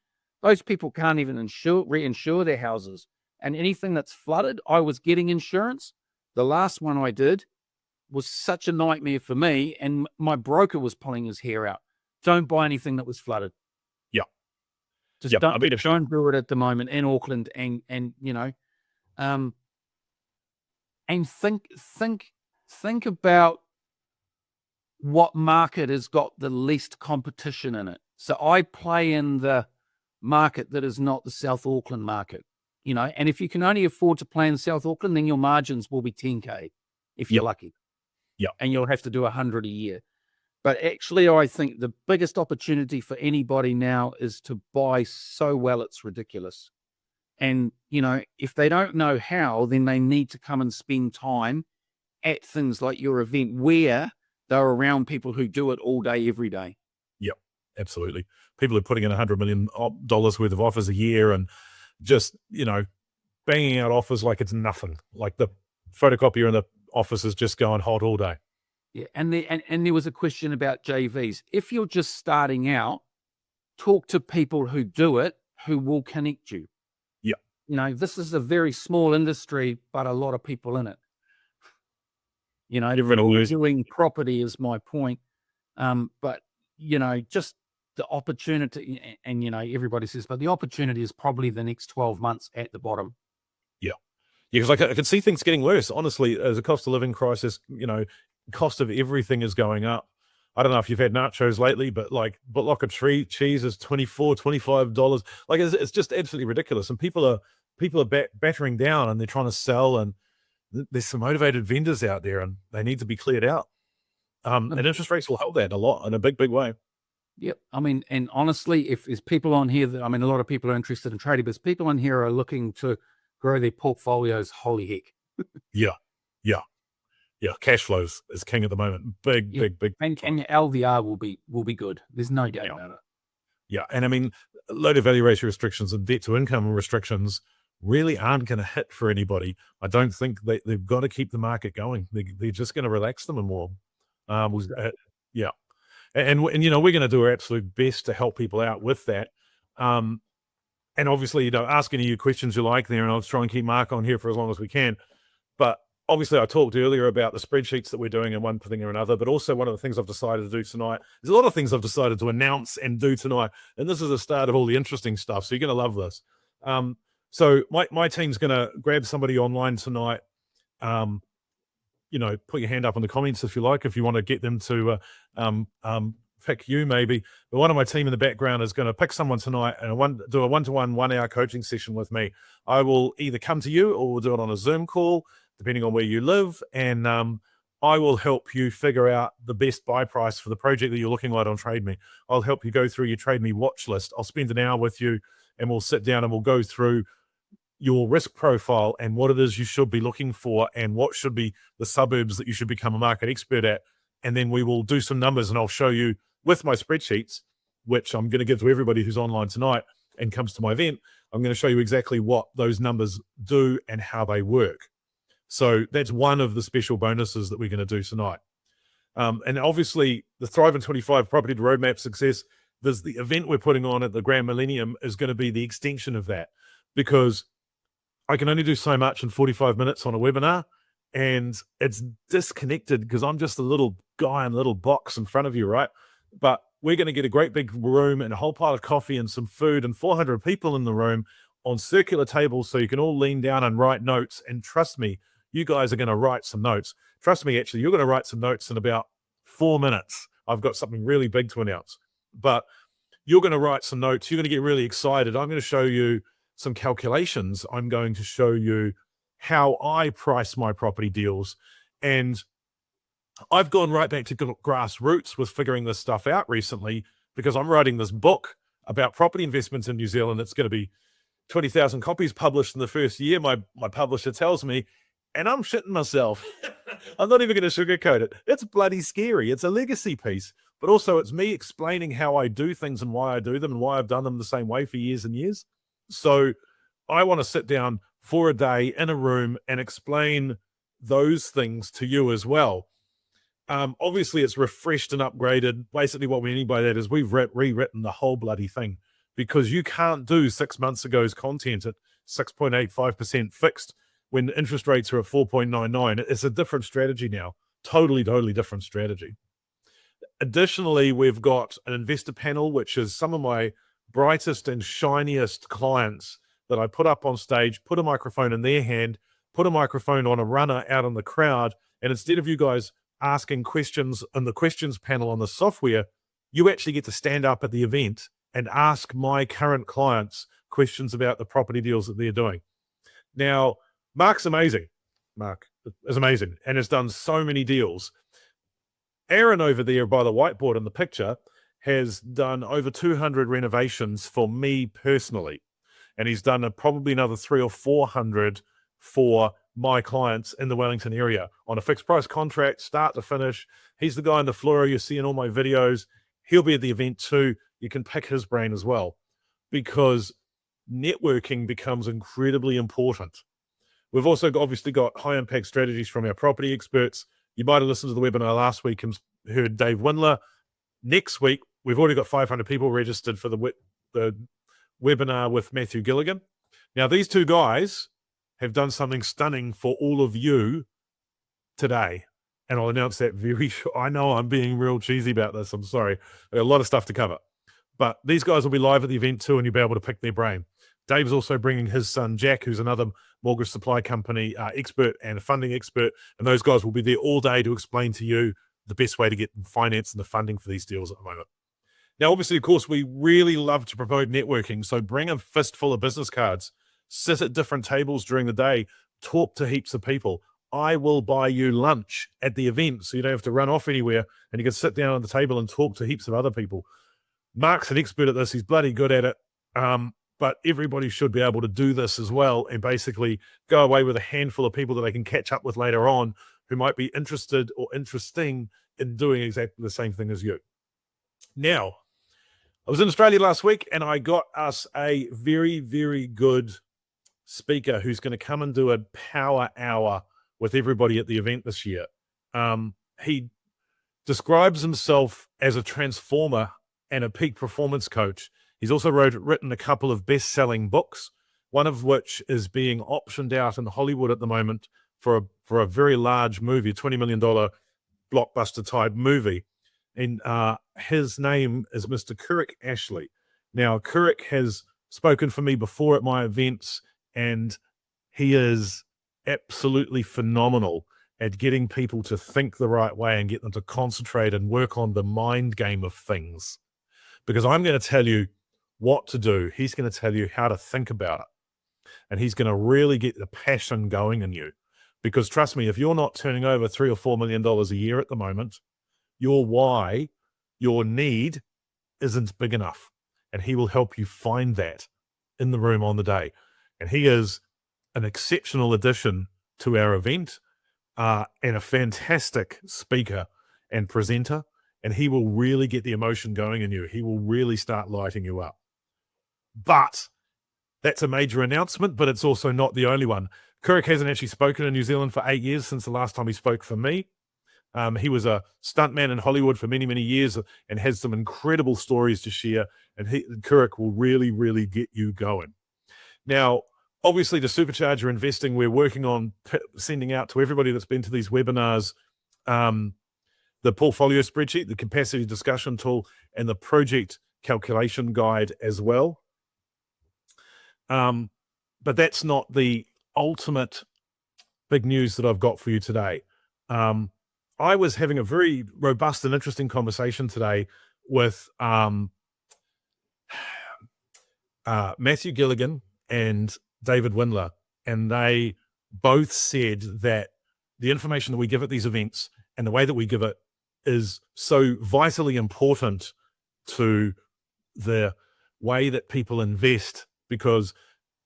Those people can't even reinsure their houses. and anything that's flooded, I was getting insurance. The last one I did was such a nightmare for me, and my broker was pulling his hair out. Don't buy anything that was flooded. Yeah. Just Yep. don't do it at the moment in Auckland, and and think about what market has got the least competition in it. So I play in the market that is not the South Auckland market, and if you can only afford to play in South Auckland, then your margins will be 10K if you're lucky. Yeah. And you'll have to do 100 a year. But actually, I think the biggest opportunity for anybody now is to buy so well it's ridiculous. And, if they don't know how, then they need to come and spend time at things like your event where they're around people who do it all day, every day. Yep, absolutely. People are putting in $100 million worth of offers a year and just, banging out offers like it's nothing. Like the photocopier in the office is just going hot all day. Yeah, and there was a question about JVs. If you're just starting out, talk to people who do it, who will connect you. Yeah. This is a very small industry, but a lot of people in it. Doing property is my point. But, just the opportunity, and, everybody says, but the opportunity is probably the next 12 months at the bottom. Yeah. Yeah, because I can see things getting worse. Honestly, as a cost of living crisis, cost of everything is going up. I don't know if you've had nachos lately, but like block of cheese is $24, $25. Like it's just absolutely ridiculous. And people are battering down and they're trying to sell, and there's some motivated vendors out there and they need to be cleared out. And interest rates will help that a lot in a big, big way. Yep. I mean, and honestly, if there's people on here a lot of people are interested in trading, but people on here are looking to grow their portfolios. Holy heck. Yeah. Yeah. Yeah. Cash flows is king at the moment. Big. And your LVR will be good. There's no doubt about it. Yeah. And I mean, loan to value ratio restrictions and debt to income restrictions really aren't going to hit for anybody. I don't think they've got to keep the market going. They're just going to relax them and more. Yeah. And we're going to do our absolute best to help people out with that. And obviously, ask any of your questions you like there, and I'll try and keep Mark on here for as long as we can. But obviously, I talked earlier about the spreadsheets that we're doing and one thing or another, but also one of the things I've decided to do tonight. There's a lot of things I've decided to announce and do tonight, and this is the start of all the interesting stuff, so you're going to love this. So my team's going to grab somebody online tonight. Put your hand up in the comments if you like, if you want to get them to pick you maybe. But one of my team in the background is going to pick someone tonight and do a one-to-one 1 hour coaching session with me. I will either come to you or we'll do it on a Zoom call, depending on where you live. And I will help you figure out the best buy price for the project that you're looking at on Trade Me. I'll help you go through your Trade Me watch list. I'll spend an hour with you and we'll sit down and we'll go through your risk profile and what it is you should be looking for and what should be the suburbs that you should become a market expert at. And then we will do some numbers and I'll show you with my spreadsheets, which I'm going to give to everybody who's online tonight and comes to my event. I'm going to show you exactly what those numbers do and how they work. So that's one of the special bonuses that we're going to do tonight. And obviously the Thrive in 25 Property to Roadmap Success, there's the event we're putting on at the Grand Millennium is going to be the extension of that, because I can only do so much in 45 minutes on a webinar, and it's disconnected because I'm just a little guy in a little box in front of you, right? But we're going to get a great big room and a whole pile of coffee and some food and 400 people in the room on circular tables so you can all lean down and write notes. And trust me, you guys are going to write some notes. Trust me, actually, you're going to write some notes in about 4 minutes. I've got something really big to announce. But you're going to write some notes. You're going to get really excited. I'm going to show you some calculations. I'm going to show you how I price my property deals. And I've gone right back to grassroots with figuring this stuff out recently, because I'm writing this book about property investments in New Zealand. It's going to be 20,000 copies published in the first year, my publisher tells me, and I'm shitting myself. I'm not even going to sugarcoat it. It's bloody scary. It's a legacy piece, but also it's me explaining how I do things and why I do them and why I've done them the same way for years and years. So I want to sit down for a day in a room and explain those things to you as well. Obviously, it's refreshed and upgraded. Basically, what we mean by that is we've rewritten the whole bloody thing, because you can't do 6 months ago's content. 6.85% fixed when interest rates are at 4.99. It's a different strategy now. Totally different strategy. Additionally, we've got an investor panel, which is some of my brightest and shiniest clients that I put up on stage, put a microphone in their hand, put a microphone on a runner out in the crowd, and instead of you guys asking questions in the questions panel on the software, you actually get to stand up at the event and ask my current clients questions about the property deals that they're doing. Now, Mark's amazing. Mark is amazing and has done so many deals. Aaron over there by the whiteboard in the picture has done over 200 renovations for me personally. And he's done probably another 300 or 400 for my clients in the Wellington area on a fixed price contract, start to finish. He's the guy on the floor you see in all my videos. He'll be at the event too. You can pick his brain as well, because networking becomes incredibly important. We've also obviously got high impact strategies from our property experts. You might have listened to the webinar last week and heard Dave Windler. Next week, we've already got 500 people registered for the webinar with Matthew Gilligan. Now, these two guys have done something stunning for all of you today. And I'll announce that very short. I know I'm being real cheesy about this. I'm sorry. I've got a lot of stuff to cover. But these guys will be live at the event too, and you'll be able to pick their brain. Dave's also bringing his son, Jack, who's another mortgage supply company expert and a funding expert. And those guys will be there all day to explain to you the best way to get finance and the funding for these deals at the moment. Now, obviously, of course, we really love to promote networking. So bring a fistful of business cards, sit at different tables during the day, talk to heaps of people. I will buy you lunch at the event so you don't have to run off anywhere, and you can sit down at the table and talk to heaps of other people. Mark's an expert at this. He's bloody good at it. But everybody should be able to do this as well and basically go away with a handful of people that they can catch up with later on who might be interested or interesting in doing exactly the same thing as you. Now, I was in Australia last week and I got us a very, very good speaker who's going to come and do a power hour with everybody at the event this year. He describes himself as a transformer and a peak performance coach. He's also written a couple of best-selling books, one of which is being optioned out in Hollywood at the moment for a very large movie, a $20 million blockbuster-type movie. And his name is Mr. Kurik Ashley. Now, Kurik has spoken for me before at my events, and he is absolutely phenomenal at getting people to think the right way and get them to concentrate and work on the mind game of things. Because I'm going to tell you what to do. He's going to tell you how to think about it. And he's going to really get the passion going in you. Because trust me, if you're not turning over $3 or $4 million a year at the moment, your why, your need isn't big enough. And he will help you find that in the room on the day. And he is an exceptional addition to our event and a fantastic speaker and presenter. And he will really get the emotion going in you. He will really start lighting you up. But that's a major announcement, but it's also not the only one. Kurik hasn't actually spoken in New Zealand for 8 years since the last time he spoke for me. He was a stuntman in Hollywood for many, many years and has some incredible stories to share. And Kurik will really, really get you going. Now, obviously, to supercharge your investing, we're working on sending out to everybody that's been to these webinars the portfolio spreadsheet, the capacity discussion tool, and the project calculation guide as well. But that's not the ultimate big news that I've got for you today. I was having a very robust and interesting conversation today with Matthew Gilligan and David Windler, and they both said that the information that we give at these events and the way that we give it is so vitally important to the way that people invest, because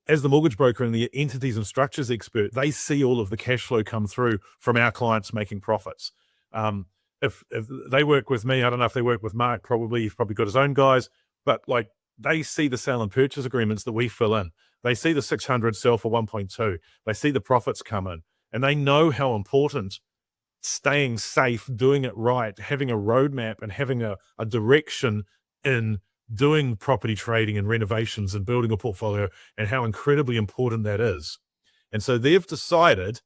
as the mortgage broker and the entities and structures expert, they see all of the cash flow come through from our clients making profits. If they work with me, I don't know if they work with Mark, probably, he's probably got his own guys, but like they see the sale and purchase agreements that we fill in. They see the 600 sell for 1.2. They see the profits come in, and they know how important staying safe, doing it right, having a roadmap and having a direction in doing property trading and renovations and building a portfolio, and how incredibly important that is. And so they've decided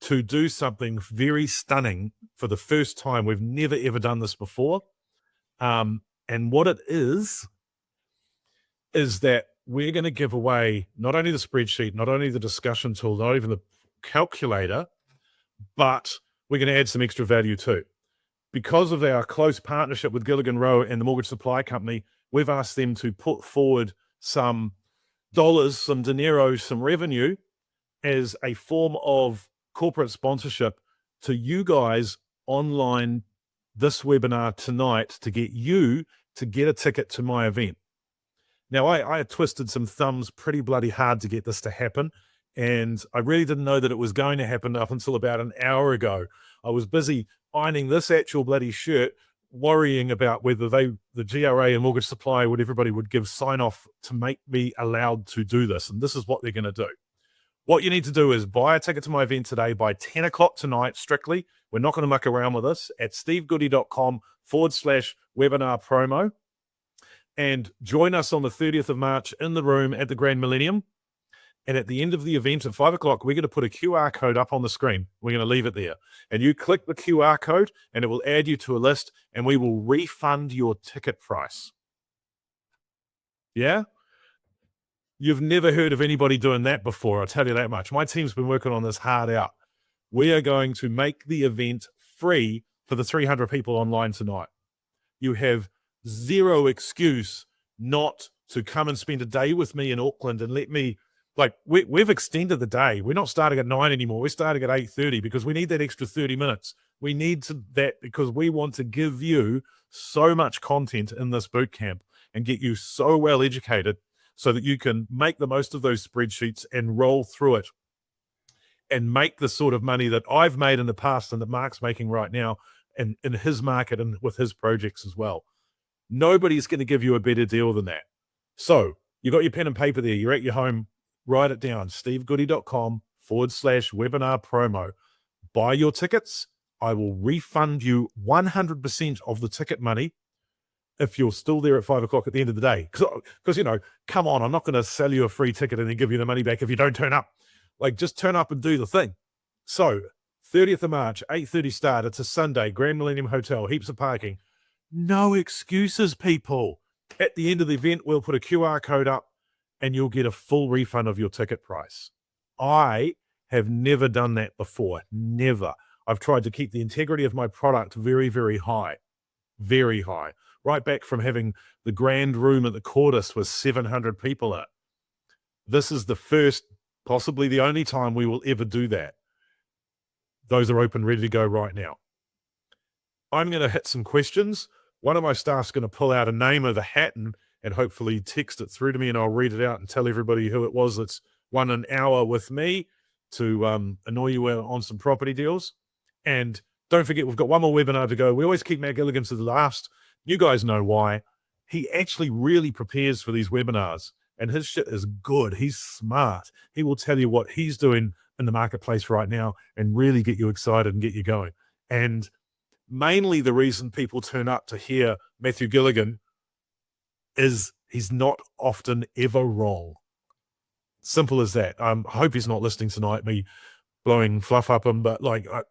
to do something very stunning for the first time. We've never, ever done this before. And what it is that we're going to give away not only the spreadsheet, not only the discussion tool, not even the calculator, but we're going to add some extra value too. Because of our close partnership with Gilligan Rowe and the Mortgage Supply Company, we've asked them to put forward some dollars, some dinero, some revenue as a form of corporate sponsorship to you guys online this webinar tonight to get you to get a ticket to my event. Now, I had twisted some thumbs pretty bloody hard to get this to happen, and I really didn't know that it was going to happen up until about an hour ago. I was busy ironing this actual bloody shirt, worrying about whether the GRA and Mortgage Supply, everybody would give sign off to make me allowed to do this. And this is what they're going to do. What you need to do is buy a ticket to my event today by 10 o'clock tonight, strictly. We're not going to muck around with this at stevegoody.com/webinar promo. And join us on the 30th of March in the room at the Grand Millennium. And at the end of the event at 5 o'clock, we're going to put a QR code up on the screen. We're going to leave it there. And you click the QR code and it will add you to a list and we will refund your ticket price. Yeah? You've never heard of anybody doing that before, I'll tell you that much. My team's been working on this hard out. We are going to make the event free for the 300 people online tonight. You have zero excuse not to come and spend a day with me in Auckland and let me, we've extended the day. We're not starting at 9 anymore. We're starting at 8:30 because we need that extra 30 minutes. We need that because we want to give you so much content in this boot camp and get you so well educated so that you can make the most of those spreadsheets and roll through it and make the sort of money that I've made in the past and that Mark's making right now in his market and with his projects as well. Nobody's going to give you a better deal than that. So you got your pen and paper there. You're at your home. Write it down. stevegoody.com/webinar promo. Buy your tickets. I will refund you 100% of the ticket money if you're still there at 5 o'clock at the end of the day. Because, come on, I'm not going to sell you a free ticket and then give you the money back if you don't turn up. Just turn up and do the thing. So 30th of March, 8:30 start. It's a Sunday, Grand Millennium Hotel, heaps of parking. No excuses, people. At the end of the event, we'll put a QR code up and you'll get a full refund of your ticket price. I have never done that before. Never. I've tried to keep the integrity of my product very, very high. Very high. Right back from having the grand room at the Cordis with 700 people in it. This is the first, possibly the only time we will ever do that. Those are open, ready to go right now. I'm going to hit some questions. One of my staff's going to pull out a name of the hat and hopefully text it through to me, and I'll read it out and tell everybody who it was that's won an hour with me to annoy you on some property deals. And don't forget, we've got one more webinar to go. We always keep Matt Gilligan to the last. You guys know why. He actually really prepares for these webinars, and his shit is good. He's smart. He will tell you what he's doing in the marketplace right now and really get you excited and get you going. And mainly the reason people turn up to hear Matthew Gilligan is he's not often ever wrong. Simple as that. I hope he's not listening tonight, me blowing fluff up him, but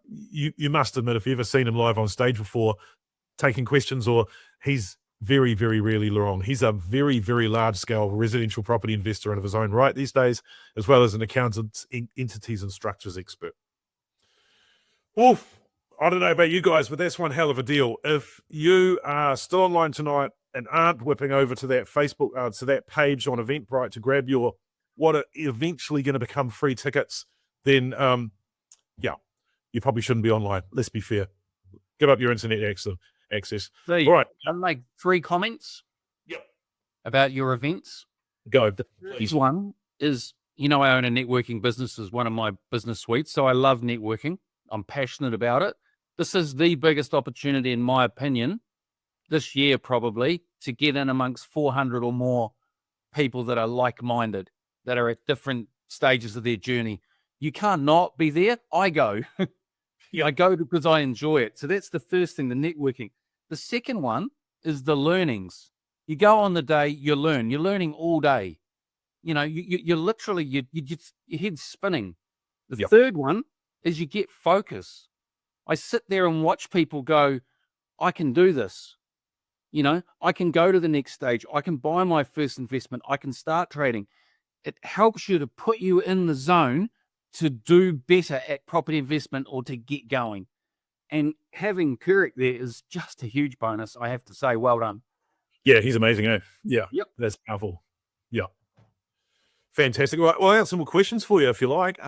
you must admit, if you've ever seen him live on stage before, taking questions, or he's very, very rarely wrong. He's a very, very large-scale residential property investor of his own right these days, as well as an accountant, entities and structures expert. Oof. I don't know about you guys, but that's one hell of a deal. If you are still online tonight and aren't whipping over to that Facebook, to that page on Eventbrite to grab your what are eventually going to become free tickets, then you probably shouldn't be online. Let's be fair. Give up your internet access. Steve, all right. I'd like 3 comments about your events. Go. The first one is, I own a networking business as one of my business suites, so I love networking. I'm passionate about it. This is the biggest opportunity, in my opinion, this year probably, to get in amongst 400 or more people that are like-minded, that are at different stages of their journey. You can't not be there. I go. I go because I enjoy it. So that's the first thing, the networking. The second one is the learnings. You go on the day, you learn. You're learning all day. You know, you're literally, your head's spinning. The Yep. third one is you get focus. I sit there and watch people go, I can do this. You know, I can go to the next stage. I can buy my first investment. I can start trading. It helps you to put you in the zone to do better at property investment or to get going. And having Kirk there is just a huge bonus, I have to say. Well done. Yeah, he's amazing, eh? Yeah. Yep. That's powerful. Yeah. Fantastic. Right. Well, I have some more questions for you if you like.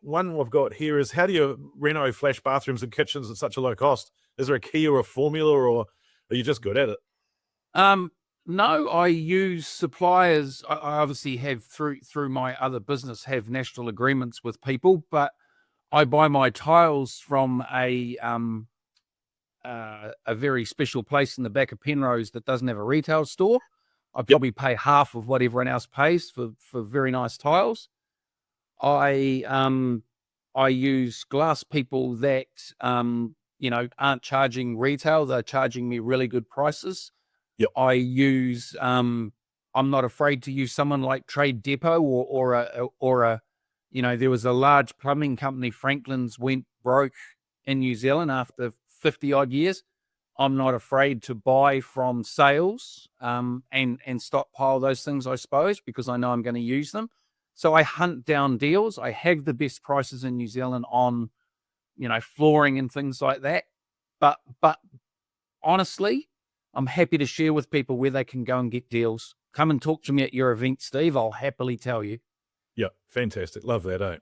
One I've got here is, how do you reno flash bathrooms and kitchens at such a low cost? Is there a key or a formula, or are you just good at it? No, I use suppliers. I obviously have through my other business have national agreements with people, but I buy my tiles from a very special place in the back of Penrose that doesn't have a retail store. I probably pay half of what everyone else pays for very nice tiles. I use glass people that aren't charging retail; they're charging me really good prices. Yep. I use I'm not afraid to use someone like Trade Depot or a there was a large plumbing company, Franklin's, went broke in New Zealand after 50 odd years. I'm not afraid to buy from sales and stockpile those things, I suppose, because I know I'm going to use them. So I hunt down deals. I have the best prices in New Zealand on, flooring and things like that. But honestly, I'm happy to share with people where they can go and get deals. Come and talk to me at your event, Steve. I'll happily tell you. Yeah, fantastic. Love that, eh?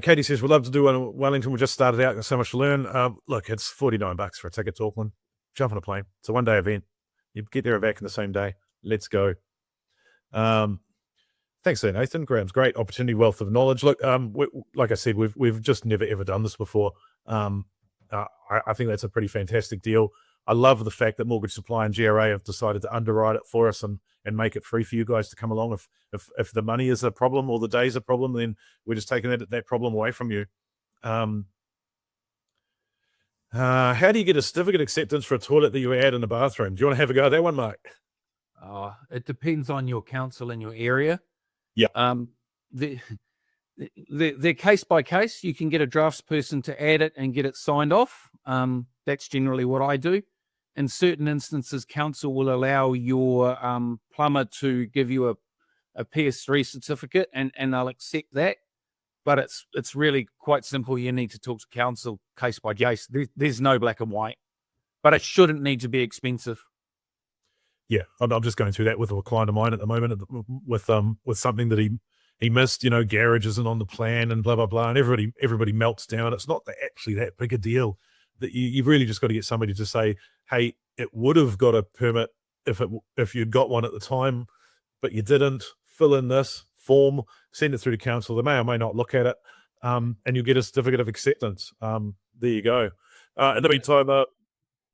Katie says, we'd love to do one in Wellington. We just started out. There's so much to learn. Look, it's $49 for a ticket to Auckland. Jump on a plane. It's a one-day event. You get there and back in the same day. Let's go. Thanks there, Nathan. Graham's great opportunity, wealth of knowledge. Look, like I said, we've just never ever done this before. I think that's a pretty fantastic deal. I love the fact that Mortgage Supply and GRA have decided to underwrite it for us and make it free for you guys to come along. If the money is a problem or the day's a problem, then we're just taking that problem away from you. How do you get a certificate acceptance for a toilet that you add in the bathroom? Do you want to have a go at that one, Mark? It depends on your council in your area. Yeah. They're case by case. You can get a draftsperson to add it and get it signed off. That's generally what I do. In certain instances, council will allow your plumber to give you a PS3 certificate, and they'll accept that. But it's really quite simple. You need to talk to council case by case. There's no black and white, but it shouldn't need to be expensive. Yeah, I'm just going through that with a client of mine at the moment with something that he missed. Garage isn't on the plan and blah blah blah, and everybody melts down. It's not actually that big a deal. That you've really just got to get somebody to say, hey, it would have got a permit if you'd got one at the time, but you didn't. Fill in this form, send it through to council. They may or may not look at it, and you'll get a certificate of acceptance. There you go. In the meantime, a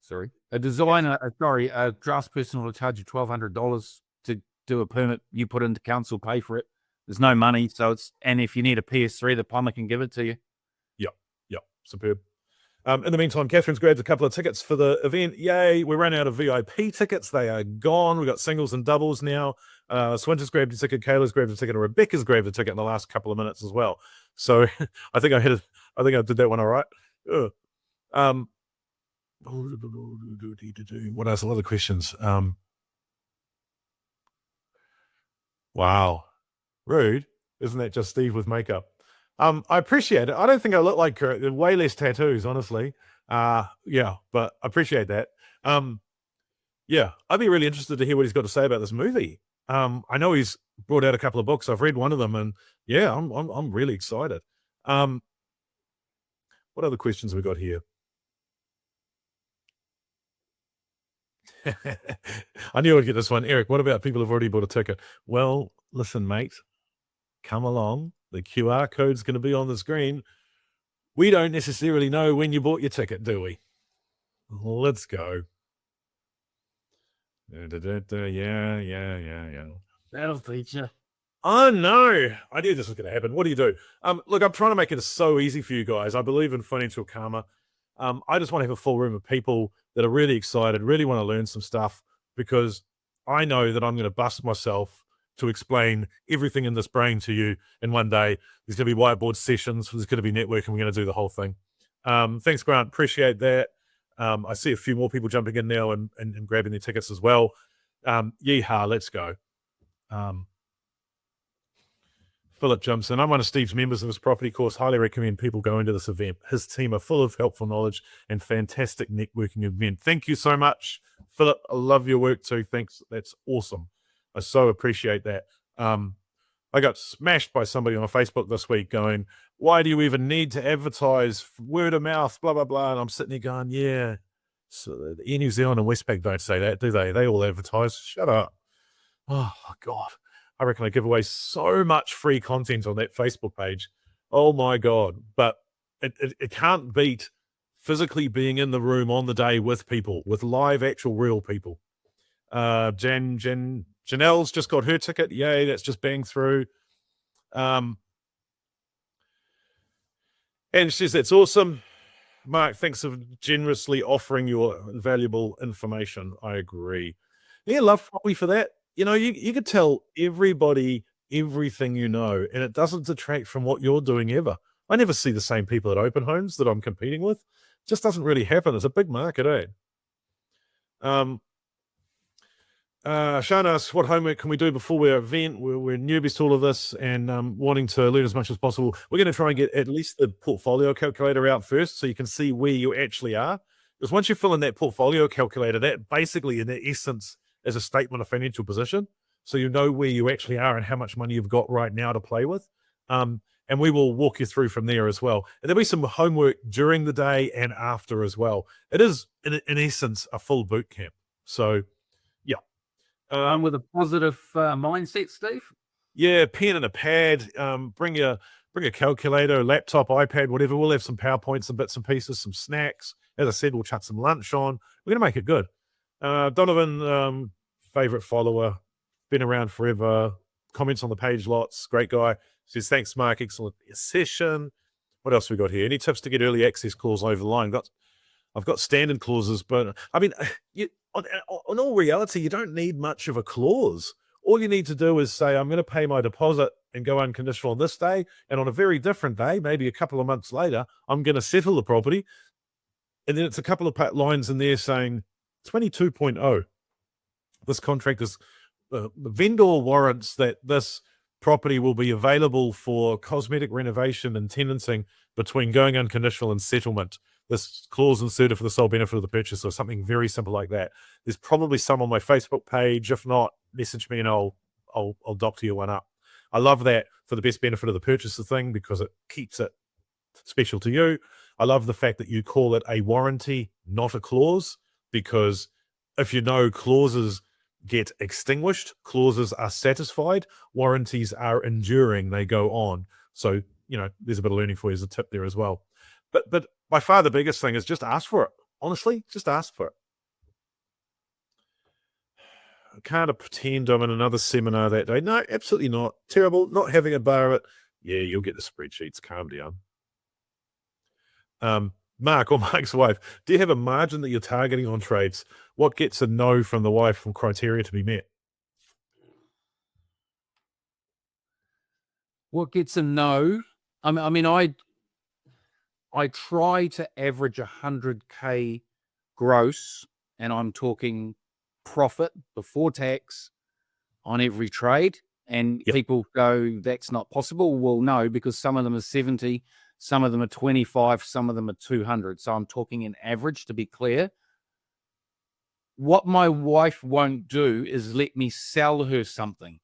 draftsperson will charge you $1,200 to do a permit. You put into council, pay for it. There's no money, and if you need a PS3, the plumber can give it to you. Yep, superb. In the meantime, Catherine's grabbed a couple of tickets for the event. Yay, we ran out of VIP tickets. They are gone. We've got singles and doubles now. Swinter's grabbed a ticket. Kayla's grabbed a ticket. And Rebecca's grabbed a ticket in the last couple of minutes as well. So I think I did that one all right. What else? A lot of questions. Wow. Rude. Isn't that just Steve with makeup? I appreciate it. I don't think I look like Kurt. Way less tattoos, honestly. Yeah, but I appreciate that. Yeah, I'd be really interested to hear what he's got to say about this movie. I know he's brought out a couple of books. I've read one of them, and yeah, I'm really excited. What other questions have we got here? I knew I'd get this one. Eric, what about people who've already bought a ticket? Well, listen, mate, come along. The QR code's going to be on the screen. We don't necessarily know when you bought your ticket, do we? Let's go. Yeah. That'll teach you. Oh, no. I knew this was going to happen. What do you do? Look, I'm trying to make it so easy for you guys. I believe in financial karma. I just want to have a full room of people that are really excited, really want to learn some stuff, because I know that I'm going to bust myself to explain everything in this brain to you in one day. There's going to be whiteboard sessions. There's going to be networking. We're going to do the whole thing. Thanks, Grant. Appreciate that. I see a few more people jumping in now and grabbing their tickets as well. Yeehaw, let's go. Philip jumps in. I'm one of Steve's members of his property course. Highly recommend people go into this event. His team are full of helpful knowledge and fantastic networking event. Thank you so much, Philip. I love your work too. Thanks. That's awesome. I so appreciate that. I got smashed by somebody on Facebook this week going, why do you even need to advertise? Word of mouth, blah, blah, blah. And I'm sitting there going, yeah. So Air New Zealand and Westpac don't say that, do they? They all advertise. Shut up. Oh, God. I reckon I give away so much free content on that Facebook page. Oh, my God. But it can't beat physically being in the room on the day with people, with live, actual, real people. Janelle's just got her ticket. Yay, that's just banged through. And she says, that's awesome. Mark, thanks for generously offering your valuable information. I agree. Yeah, love property for that. You know, you could tell everybody everything you know, and it doesn't detract from what you're doing ever. I never see the same people at open homes that I'm competing with. It just doesn't really happen. It's a big market, eh? Sean asks, what homework can we do before we're event? We're newbies to all of this and wanting to learn as much as possible. We're going to try and get at least the portfolio calculator out first so you can see where you actually are. Because once you fill in that portfolio calculator, that basically in essence is a statement of financial position. So you know where you actually are and how much money you've got right now to play with. And we will walk you through from there as well. And there'll be some homework during the day and after as well. It is, in essence, a full boot camp. So, yeah. With a positive mindset, Steve. Yeah, pen and a pad. Bring a calculator, laptop, iPad, whatever. We'll have some PowerPoints, some bits and pieces, some snacks. As I said, we'll chuck some lunch on. We're going to make it good. Donovan, favorite follower, been around forever. Comments on the page lots. Great guy. Says, thanks, Mark. Excellent session. What else we got here? Any tips to get early access calls over the line? I've got standard clauses, but I mean, on all reality, you don't need much of a clause. All you need to do is say, I'm going to pay my deposit and go unconditional on this day. And on a very different day, maybe a couple of months later, I'm going to settle the property. And then it's a couple of lines in there saying 22.0. This contract is, the vendor warrants that this property will be available for cosmetic renovation and tenanting between going unconditional and settlement. This clause inserted for the sole benefit of the purchaser, or something very simple like that. There's probably some on my Facebook page. If not, message me and I'll doctor you one up. I love that for the best benefit of the purchaser thing because it keeps it special to you. I love the fact that you call it a warranty, not a clause, because if you know clauses get extinguished, clauses are satisfied, warranties are enduring, they go on. So, you know, there's a bit of learning for you as a tip there as well. But by far the biggest thing is just ask for it. Honestly, just ask for it. I can't pretend I'm in another seminar that day. No, absolutely not. Terrible. Not having a bar of it. Yeah, you'll get the spreadsheets. Calm down. Mark or Mike's wife, do you have a margin that you're targeting on trades? What gets a no from the wife from criteria to be met? What gets a no? I mean, I try to average 100K gross, and I'm talking profit before tax on every trade. And people go, that's not possible. Well, no, because some of them are 70, some of them are 25, some of them are 200. So I'm talking an average, to be clear. What my wife won't do is let me sell her something.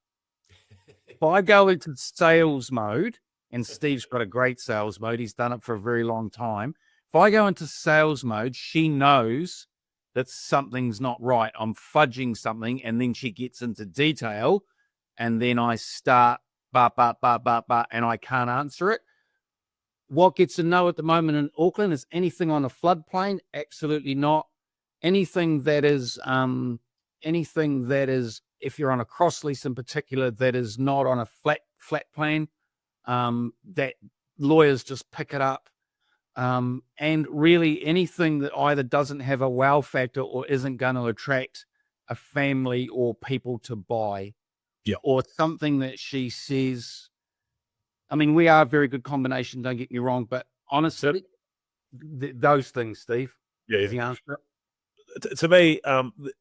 If I go into sales mode, and Steve's got a great sales mode, he's done it for a very long time. If I go into sales mode, she knows that something's not right. I'm fudging something, and then she gets into detail, and then I start, and I can't answer it. What gets a no at the moment in Auckland is anything on a floodplain? Absolutely not. Anything that is, if you're on a cross lease in particular, that is not on a flat plane, that lawyers just pick it up. And really anything that either doesn't have a wow factor or isn't going to attract a family or people to buy. Yeah. Or something that she says, I mean, we are a very good combination, don't get me wrong, but honestly, those things, Steve, is the answer. To me,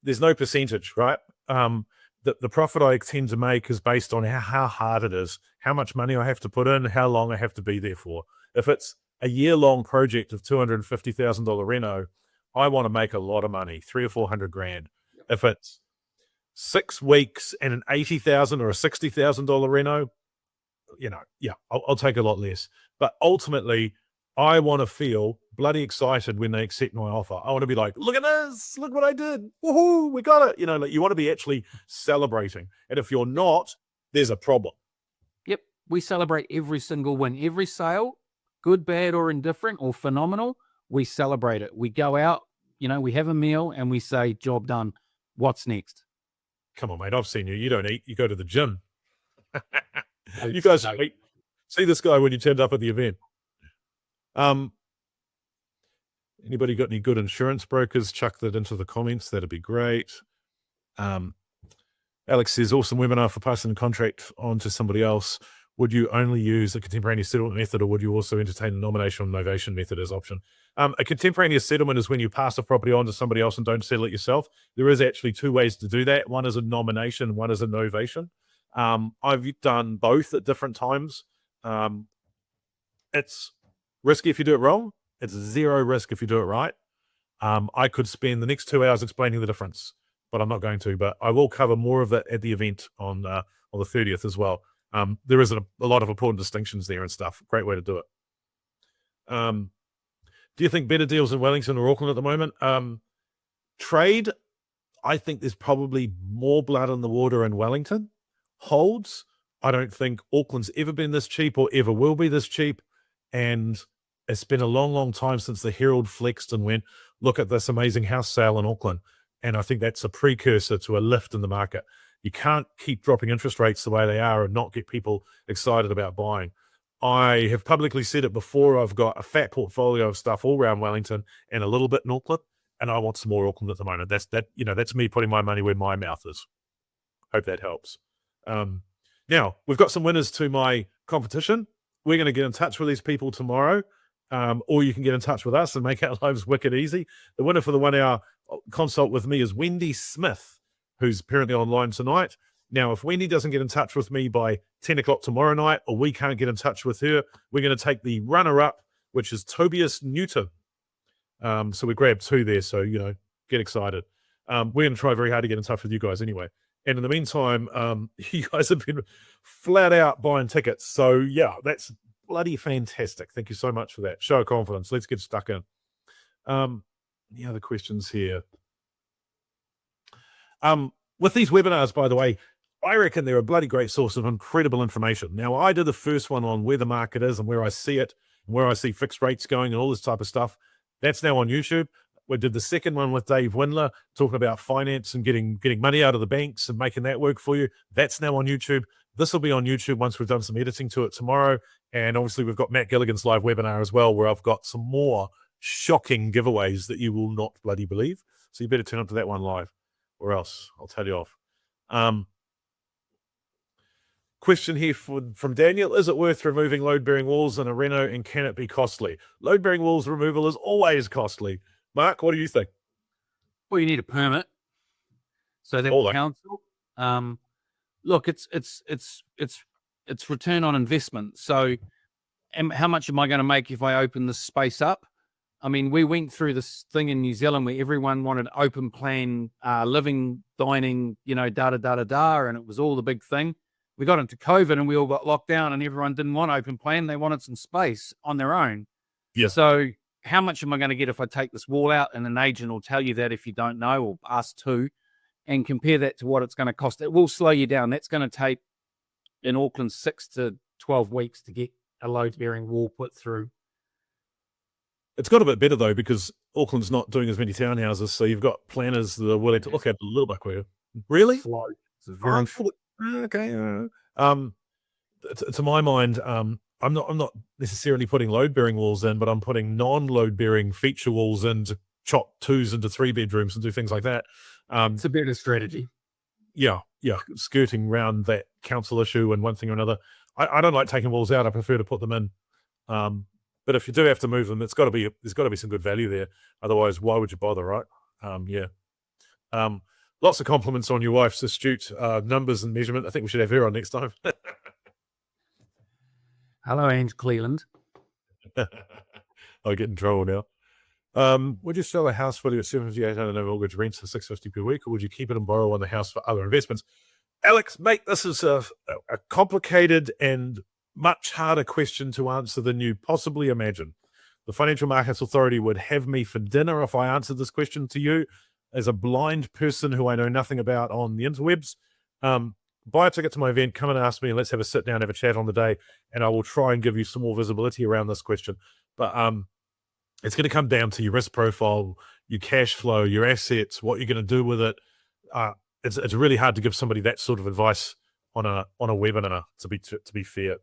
there's no percentage, right? The profit I tend to make is based on how hard it is, how much money I have to put in, how long I have to be there for. If it's a year-long project of $250,000 reno, I want to make a lot of money, 300 or 400 grand. If it's 6 weeks and an $80,000 or a $60,000 reno, I'll take a lot less. But ultimately, I want to feel bloody excited when they accept my offer. I want to be like, look at this, look what I did. Woohoo, we got it. You want to be actually celebrating. And if you're not, there's a problem. Yep. We celebrate every single win, every sale, good, bad, or indifferent or phenomenal. We celebrate it. We go out, we have a meal and we say, job done. What's next? Come on, mate. I've seen you. You don't eat. You go to the gym. You guys see this guy when you turned up at the event. Anybody got any good insurance brokers? Chuck that into the comments. That'd be great. Alex says, awesome webinar for passing the contract on to somebody else. Would you only use a contemporaneous settlement method, or would you also entertain a nomination or novation method as option? A contemporaneous settlement is when you pass a property on to somebody else and don't settle it yourself. There is actually 2 ways to do that. One is a nomination, one is a novation. I've done both at different times. It's risky if you do it wrong. It's 0 risk if you do it right. I could spend the next 2 hours explaining the difference, but I'm not going to. But I will cover more of that at the event on the 30th as well. There is a lot of important distinctions there and stuff. Great way to do it. Do you think better deals in Wellington or Auckland at the moment? Trade, I think there's probably more blood in the water in Wellington. Holds, I don't think Auckland's ever been this cheap or ever will be this cheap. And it's been a long, long time since the Herald flexed and went, look at this amazing house sale in Auckland. And I think that's a precursor to a lift in the market. You can't keep dropping interest rates the way they are and not get people excited about buying. I have publicly said it before. I've got a fat portfolio of stuff all around Wellington and a little bit in Auckland, and I want some more Auckland at the moment. That's me putting my money where my mouth is. Hope that helps. Now, we've got some winners to my competition. We're going to get in touch with these people tomorrow, or you can get in touch with us and make our lives wicked easy. The winner for the 1 hour consult with me is Wendy Smith, who's apparently online tonight. Now, if Wendy doesn't get in touch with me by 10 o'clock tomorrow night, or we can't get in touch with her, we're going to take the runner-up, which is Tobias Newton. So we grabbed 2 there, so, get excited. We're going to try very hard to get in touch with you guys anyway. And in the meantime, you guys have been flat out buying tickets. So, yeah, that's bloody fantastic. Thank you so much for that. Show of confidence. Let's get stuck in. Any other questions here? With these webinars, by the way, I reckon they're a bloody great source of incredible information. Now, I did the first one on where the market is and where I see it, and where I see fixed rates going and all this type of stuff. That's now on YouTube. We did the second one with Dave Windler, talking about finance and getting money out of the banks and making that work for you. That's now on YouTube. This will be on YouTube once we've done some editing to it tomorrow. And obviously, we've got Matt Gilligan's live webinar as well, where I've got some more shocking giveaways that you will not bloody believe. So you better turn up to that one live, or else I'll tell you off. Question here from Daniel. Is it worth removing load-bearing walls in a reno, and can it be costly? Load-bearing walls removal is always costly. Mark, what do you think? Well, you need a permit. So that council. Look, it's return on investment. So how much am I going to make if I open this space up? I mean, we went through this thing in New Zealand where everyone wanted open plan living, dining, and it was all the big thing. We got into COVID and we all got locked down and everyone didn't want open plan. They wanted some space on their own. Yeah. So how much am I going to get if I take this wall out? And an agent will tell you that if you don't know, or ask to, and compare that to what it's going to cost. It will slow you down. That's going to take, in Auckland, 6 to 12 weeks to get a load-bearing wall put through. It's got a bit better, though, because Auckland's not doing as many townhouses, so you've got planners that are willing to look at it a little bit quicker. Really? Slow. It's very okay. to my mind, I'm not necessarily putting load bearing walls in, but I'm putting non-load bearing feature walls in to chop 2s into 3 bedrooms and do things like that. It's a better strategy. Yeah, skirting around that council issue and one thing or another. I don't like taking walls out. I prefer to put them in. But if you do have to move them, there's got to be some good value there. Otherwise, why would you bother, right? Yeah. Lots of compliments on your wife's astute numbers and measurement. I think we should have her on next time. Hello, Ange Cleland. I'll get in trouble now. Would you sell a house fully at 7,800 no mortgage, rents for 650 per week, or would you keep it and borrow on the house for other investments? Alex, mate, this is a complicated and much harder question to answer than you possibly imagine. The Financial Markets Authority would have me for dinner if I answered this question to you as a blind person who I know nothing about on the interwebs. Buy a ticket to my event, come and ask me, and let's have a sit down, have a chat on the day, and I will try and give you some more visibility around this question. But it's going to come down to your risk profile, your cash flow, your assets, what you're going to do with it. It's really hard to give somebody that sort of advice on a webinar, to be fair.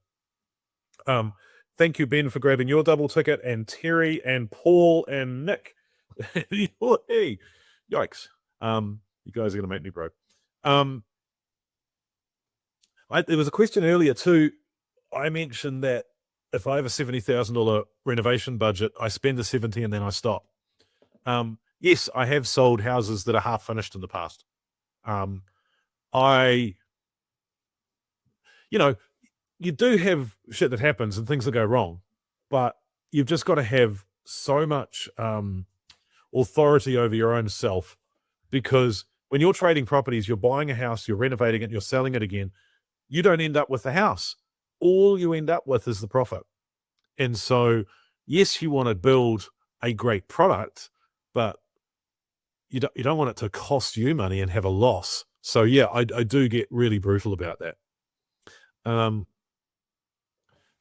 Thank you, Ben, for grabbing your double ticket, and Terry and Paul and Nick. Hey, yikes. You guys are going to make me broke. There was a question earlier too. I mentioned that if I have a $70,000 renovation budget, I spend the 70 and then I stop. Yes, I have sold houses that are half finished in the past. You do have shit that happens and things that go wrong, but you've just got to have so much authority over your own self, because when you're trading properties, you're buying a house, you're renovating it, you're selling it again. You don't end up with the house. All you end up with is the profit. And so, yes, you want to build a great product, but you don't want it to cost you money and have a loss. So yeah, I do get really brutal about that. Do you want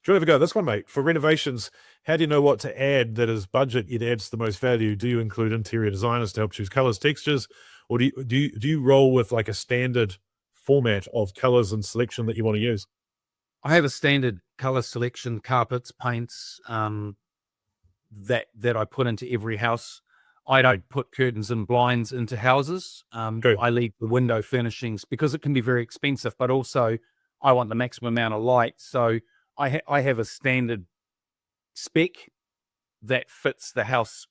to have a go? This one, mate. For renovations, how do you know what to add that is budget yet adds the most value? Do you include interior designers to help choose colors, textures, or do you roll with like a standard format of colors and selection that you want to use? I have a standard color selection, carpets, paints, that I put into every house. I don't put curtains and blinds into houses. I leave the window furnishings because it can be very expensive, but also I want the maximum amount of light. So I have a standard spec that fits the house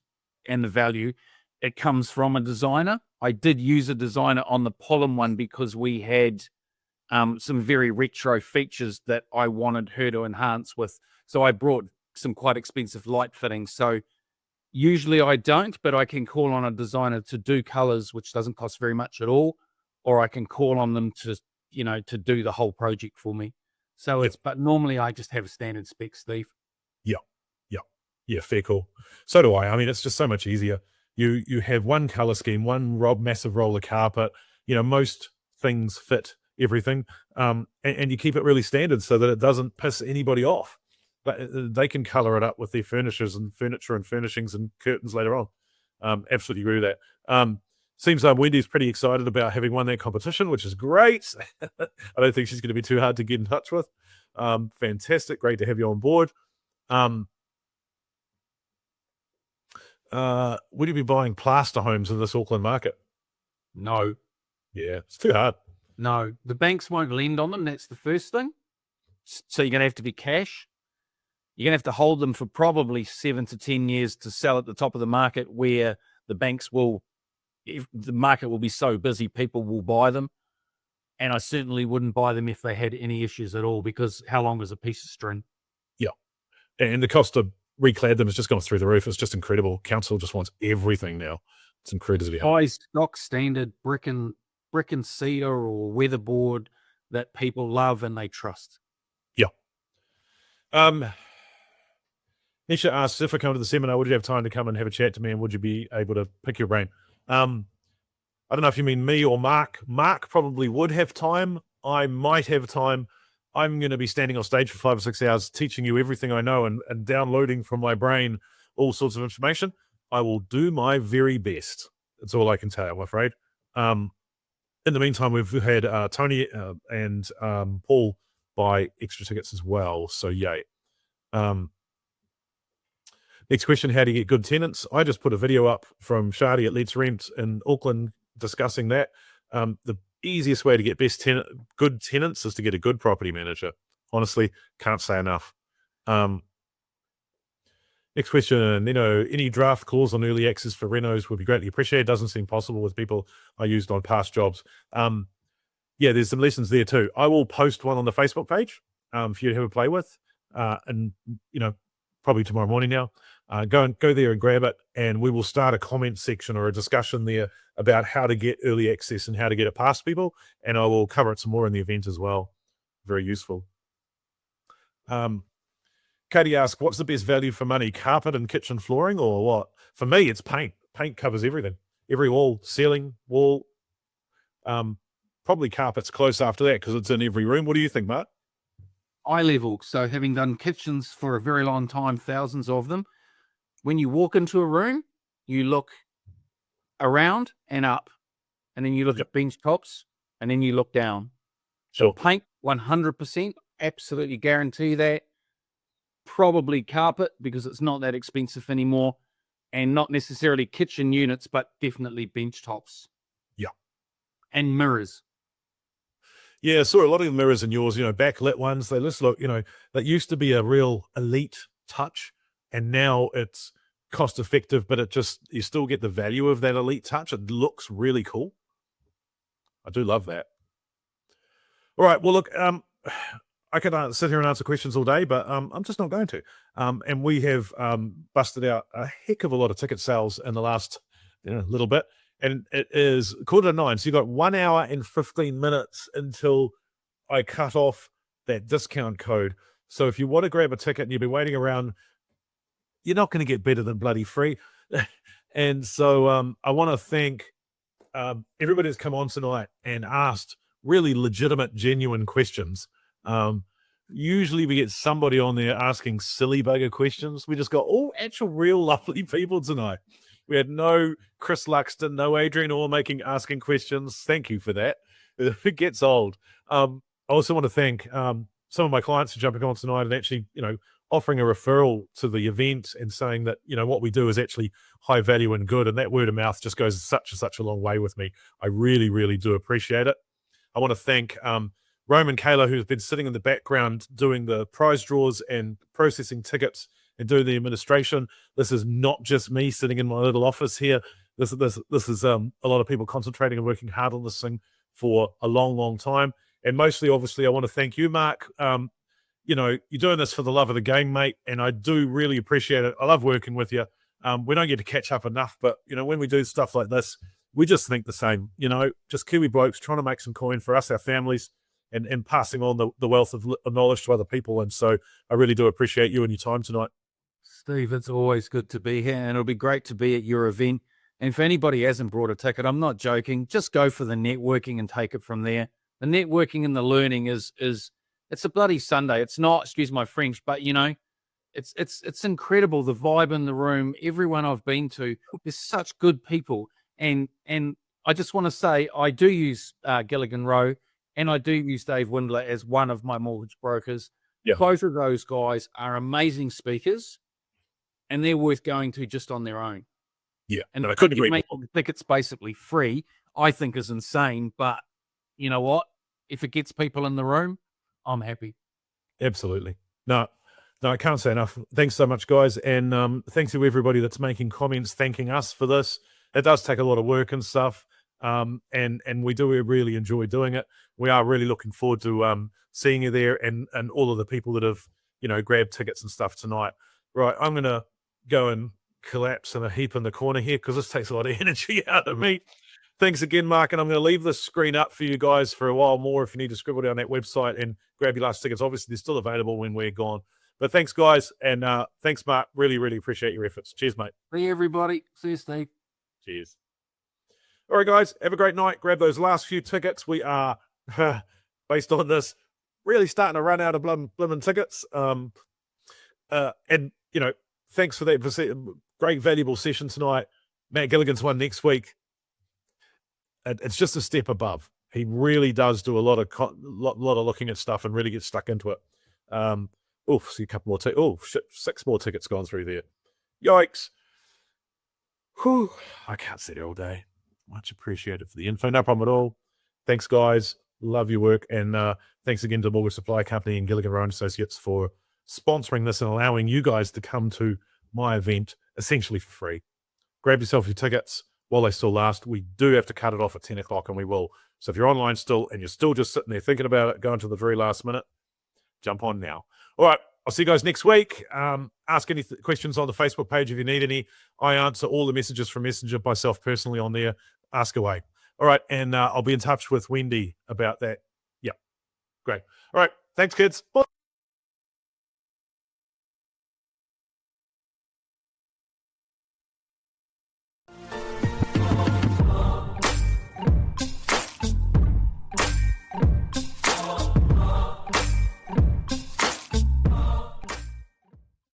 and the value. It comes from a designer. I did use a designer on the Pollen one because we had some very retro features that I wanted her to enhance with. So I brought some quite expensive light fittings. So usually I don't, but I can call on a designer to do colors, which doesn't cost very much at all, or I can call on them to do the whole project for me. So but normally I just have a standard spec, Steve. Yeah, fair call. So do I. I mean, it's just so much easier. You have one color scheme, one massive roll of carpet. Most things fit everything, and you keep it really standard so that it doesn't piss anybody off. But they can color it up with their furniture and furnishings and curtains later on. Absolutely agree with that. Seems like Wendy's pretty excited about having won that competition, which is great. I don't think she's going to be too hard to get in touch with. Fantastic. Great to have you on board. Would you be buying plaster homes in this Auckland market? No. Yeah, it's too hard. No, the banks won't lend on them. That's the first thing. So you're going to have to be cash. You're going to have to hold them for probably 7 to 10 years to sell at the top of the market, where the banks will, if the market will be so busy, people will buy them. And I certainly wouldn't buy them if they had any issues at all, because how long is a piece of string? Yeah. And the cost of reclad them has just gone through the roof. It's just incredible. Council just wants everything now. It's incredibly hard. Buy stock standard brick and cedar or weatherboard that people love and they trust. Yeah. Nisha asks, if I come to the seminar, would you have time to come and have a chat to me, and would you be able to pick your brain? I don't know if you mean me or Mark. Mark probably would have time. I might have time. I'm going to be standing on stage for 5 or 6 hours teaching you everything I know and downloading from my brain all sorts of information. I will do my very best. That's all I can tell you, I'm afraid. In the meantime, we've had Tony and Paul buy extra tickets as well. So yay. Next question, how do you get good tenants? I just put a video up from Shadi at Let's Rent in Auckland discussing that. The easiest way to get good tenants is to get a good property manager. Honestly, can't say enough. Next question, any draft clause on early access for renos would be greatly appreciated. Doesn't seem possible with people I used on past jobs. Yeah, there's some lessons there too. I will post one on the Facebook page for you to have a play with. And, probably tomorrow morning now. Go there and grab it, and we will start a comment section or a discussion there about how to get early access and how to get it past people. And I will cover it some more in the event as well. Very useful. Katie asks, what's the best value for money, carpet and kitchen flooring or what? For me, it's paint. Paint covers everything. Every wall, ceiling, wall. Probably carpet's close after that because it's in every room. What do you think, Mark? Eye level. So having done kitchens for a very long time, thousands of them, when you walk into a room, you look around and up, and then you look at bench tops, and then you look down. Sure. Paint, 100%, absolutely guarantee that. Probably carpet because it's not that expensive anymore, and not necessarily kitchen units, but definitely bench tops. Yeah. And mirrors. Yeah, I saw a lot of the mirrors in yours, backlit ones. They just look, that used to be a real elite touch, and now it's cost effective, but you still get the value of that elite touch. It looks really cool. I do love that. All right, well, look, I could sit here and answer questions all day, but I'm just not going to. And we have busted out a heck of a lot of ticket sales in the last little bit. And it is 8:45. So you've got 1 hour and 15 minutes until I cut off that discount code. So if you want to grab a ticket and you've been waiting around, you're not going to get better than bloody free. And so I want to thank everybody that's come on tonight and asked really legitimate, genuine questions. Usually we get somebody on there asking silly bugger questions. We just got all actual real lovely people tonight. We had no Chris Luxton, no Adrian Orr asking questions. Thank you for that. It gets old. I also want to thank some of my clients for jumping on tonight and actually, offering a referral to the event and saying that, what we do is actually high value and good. And that word of mouth just goes such a long way with me. I really, really do appreciate it. I want to thank Roman Kayla, who's been sitting in the background doing the prize draws and processing tickets and doing the administration. This is not just me sitting in my little office here. This is a lot of people concentrating and working hard on this thing for a long, long time. And mostly, obviously, I want to thank you, Mark. You're doing this for the love of the game, mate, and I do really appreciate it. I love working with you. We don't get to catch up enough, but, when we do stuff like this, we just think the same, just Kiwi blokes trying to make some coin for us, our families, and passing on the wealth of knowledge to other people. And so I really do appreciate you and your time tonight. Steve, it's always good to be here, and it'll be great to be at your event. And if anybody hasn't brought a ticket, I'm not joking. Just go for the networking and take it from there. The networking and the learning is it's a bloody Sunday. It's not, excuse my French, but it's incredible, the vibe in the room. Everyone I've been to, there's such good people, and I just want to say I do use Gilligan Rowe, and I do use Dave Windler as one of my mortgage brokers. Yeah. Both of those guys are amazing speakers, and they're worth going to just on their own. Yeah, and I couldn't agree more. Making the tickets basically free, I think, is insane. But you know what? If it gets people in the room, I'm happy. Absolutely. No, I can't say enough. Thanks so much, guys. And thanks to everybody that's making comments, thanking us for this. It does take a lot of work and stuff. And we do really enjoy doing it. We are really looking forward to seeing you there and all of the people that have, grabbed tickets and stuff tonight. Right, I'm going to go and collapse in a heap in the corner here because this takes a lot of energy out of me. Thanks again, Mark, and I'm going to leave this screen up for you guys for a while more if you need to scribble down that website and grab your last tickets. Obviously, they're still available when we're gone. But thanks, guys, and thanks, Mark. Really, really appreciate your efforts. Cheers, mate. See you, everybody. See you, Steve. Cheers. All right, guys, have a great night. Grab those last few tickets. We are, based on this, really starting to run out of blimmin' tickets. And, thanks for that great, valuable session tonight. Matt Gilligan's one next week. It's just a step above. He really does do a lot of looking at stuff and really gets stuck into it. See a couple more. Oh shit! 6 more tickets gone through there. Yikes! Whew. I can't sit here all day. Much appreciated for the info. No problem at all. Thanks, guys. Love your work. And thanks again to Mortgage Supply Company and Gilligan Rowan Associates for sponsoring this and allowing you guys to come to my event essentially for free. Grab yourself your tickets while they still last. We do have to cut it off at 10 o'clock, and we will. So if you're online still and you're still just sitting there thinking about it, going to the very last minute, jump on now. All right. I'll see you guys next week. Ask any questions on the Facebook page if you need any. I answer all the messages from Messenger myself personally on there. Ask away. All right. And I'll be in touch with Wendy about that. Yeah. Great. All right. Thanks, kids. Bye.